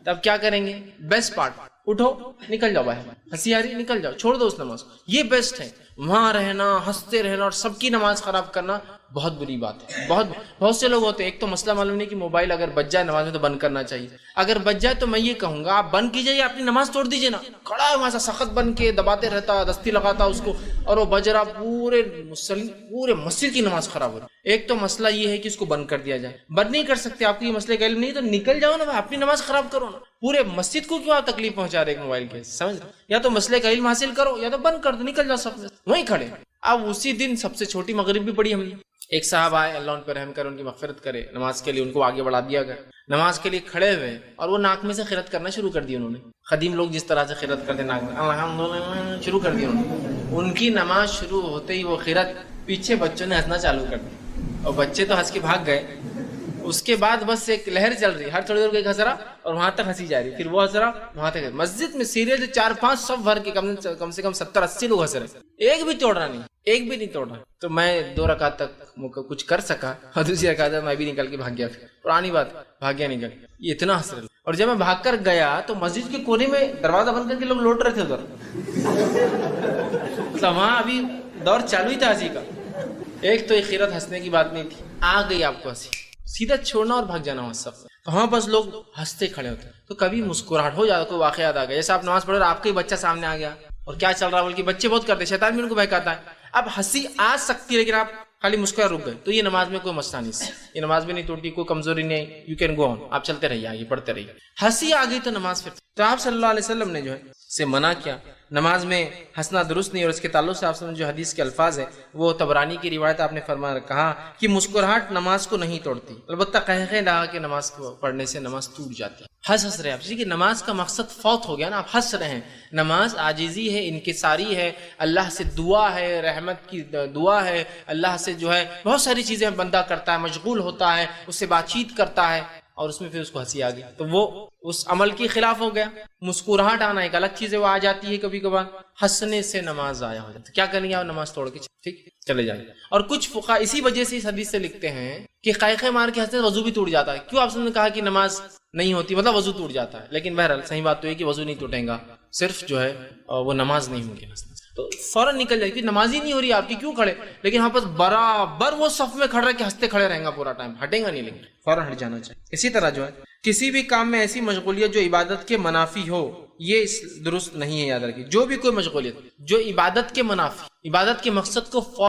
تب کیا کریں گے؟ بیسٹ پارٹ، اٹھو نکل جاؤ باہر، ہنسی آ رہی نکل جاؤ، چھوڑ دو اس نماز کو. یہ بیسٹ ہے. وہاں رہنا، ہنستے رہنا اور سب کی نماز خراب کرنا بہت بری بات ہے. بہت سے لوگ ہوتے ہیں، ایک تو مسئلہ معلوم نہیں کہ موبائل اگر بج جائے نماز میں تو بند کرنا چاہیے. اگر بج جائے تو میں یہ کہوں گا آپ بند کیجئے یا اپنی نماز توڑ دیجئے نا. کھڑا ہے وہاں سے سخت بن کے دباتے رہتا، دستی لگاتا اس کو، اور وہ بج رہا، پورے مسجد کی نماز خراب ہو رہی. ایک تو مسئلہ یہ ہے کہ اس کو بند کر دیا جائے. بند نہیں کر سکتے، آپ کو یہ مسئلے کا علم نہیں تو نکل جاؤ نا، اپنی نماز خراب کرو نا. پورے مسجد کو کیوں آپ تکلیف پہنچا رہے موبائل کے، سمجھ رہے؟ یا تو مسئلے کا علم حاصل کرو یا تو بند کر دو، نکل جاؤ سب وہیں کھڑے. اب اسی دن سب سے چھوٹی مغرب بھی پڑھی ہم نے. ایک صاحب آئے، اللہ ان پر رحم کرے، ان کی مغفرت کرے، نماز کے لیے ان کو آگے بڑھا دیا گیا. نماز کے لیے کھڑے ہوئے اور وہ ناک میں سے خیرت کرنا شروع کر دی. انہوں نے قدیم لوگ جس طرح سے خیرت کرتے ناک میں الحمدللہ شروع کر دی. ان کی نماز شروع ہوتے ہی وہ خیرت، پیچھے بچوں نے ہنسنا چالو کر دی اور بچے تو ہنس کے بھاگ گئے. اس کے بعد بس ایک لہر چل رہی ہے، ہر تھوڑی دیر کو ایک ہنس رہا اور وہاں تک ہنسی جا رہی، پھر وہ ہنس رہا وہاں تک۔ مسجد میں سیریل 4-5 صف بھر کے کم سے کم 70-80 لوگ ہنس رہے، ایک بھی توڑ رہا نہیں، ایک بھی نہیں توڑ رہا۔ تو میں 2 رکعت تک کچھ کر سکا اور دوسری رکعت میں بھی نکل کے بھاگ گیا، پھر پرانی بات بھاگ گیا نکل، یہ اتنا ہنس رہے۔ اور جب میں بھاگ کر گیا تو مسجد کے کونے میں دروازہ بند کر کے لوگ لوٹ رہے تھے ادھر، مطلب وہاں ابھی دور چالو ہی تھا ہنسی کا۔ ایک تو خیرت ہنسنے کی بات نہیں تھی، آ گئی آپ کو ہنسی، سیدھا چھوڑنا اور بھاگ جانا وہاں سب، وہاں بس لوگ ہنستے کھڑے ہوتے ہیں۔ تو کبھی مسکراہٹ ہو جاتا، کوئی واقعہ یاد آ گیا، جیسے آپ نماز پڑھ رہے آپ کا ہی بچہ سامنے آ گیا اور کیا چل رہا ہے، بلکہ بچے بہت کرتے ہیں، شیطان بھی ان کو بہکاتا ہے۔ اب ہنسی آ سکتی ہے لیکن آپ خالی مسکرا رک گئے تو یہ نماز میں کوئی مسئلہ نہیں، یہ نماز میں نہیں ٹوٹتی، کوئی کمزوری نہیں، یو کین گو آن، آپ چلتے رہیے آگے پڑھتے رہیے۔ ہنسی آ گئی تو نماز پھر تو آپ صلی اللہ علیہ وسلم نے جو ہے سے منع کیا، نماز میں ہنسنا درست نہیں۔ اور اس کے تعلق سے آپ سے جو حدیث کے الفاظ ہیں وہ طبرانی کی روایت، آپ نے فرمایا کہا کہ مسکراہٹ نماز کو نہیں توڑتی، البتہ قہقہ لگا کے نماز کو پڑھنے سے نماز ٹوٹ جاتی ہے۔ ہنس رہے آپ، کہ نماز کا مقصد فوت ہو گیا نا، آپ ہنس رہے ہیں، نماز عاجزی ہے، انکساری ہے، اللہ سے دعا ہے، رحمت کی دعا ہے، اللہ سے جو ہے بہت ساری چیزیں بندہ کرتا ہے، مشغول ہوتا ہے، اس سے بات چیت کرتا ہے، اور اس میں پھر اس کو ہنسی آ گئی تو وہ اس عمل کے خلاف ہو گیا۔ مسکراہٹ آنا ایک الگ چیز ہے، وہ آ جاتی ہے کبھی کبھار، ہنسنے سے نماز ضائع ہو جاتی ہے۔ کیا کریں گے آپ؟ نماز توڑ کے ٹھیک چلے جائیں۔ اور کچھ فقہا اسی وجہ سے اس حدیث سے لکھتے ہیں کہ قائقے مار کے ہنسنے سے وضو بھی ٹوٹ جاتا ہے۔ کیوں آپ نے کہا کہ نماز نہیں ہوتی، مطلب وضو ٹوٹ جاتا ہے، لیکن بہرحال صحیح بات تو یہ کہ وضو نہیں ٹوٹے گا، صرف جو ہے وہ نماز نہیں ہوگی ہنسنے سے، تو فوراً نکل جائے، کیونکہ نماز ہی نہیں ہو رہی آپ کی، کیوں کھڑے؟ لیکن وہاں پر برابر وہ صف میں کھڑا رہ کے ہنستے کھڑے رہیں گا پورا ٹائم، ہٹیں گا نہیں، لیکن فوراً ہٹ جانا چاہیے۔ اسی طرح جو ہے کسی بھی کام میں ایسی مشغولیت جو عبادت کے منافی ہو، یہ درست نہیں ہے، یاد رکھیے، جو بھی کوئی مشغولیت جو عبادت کے منافی، عبادت کے مقصد کو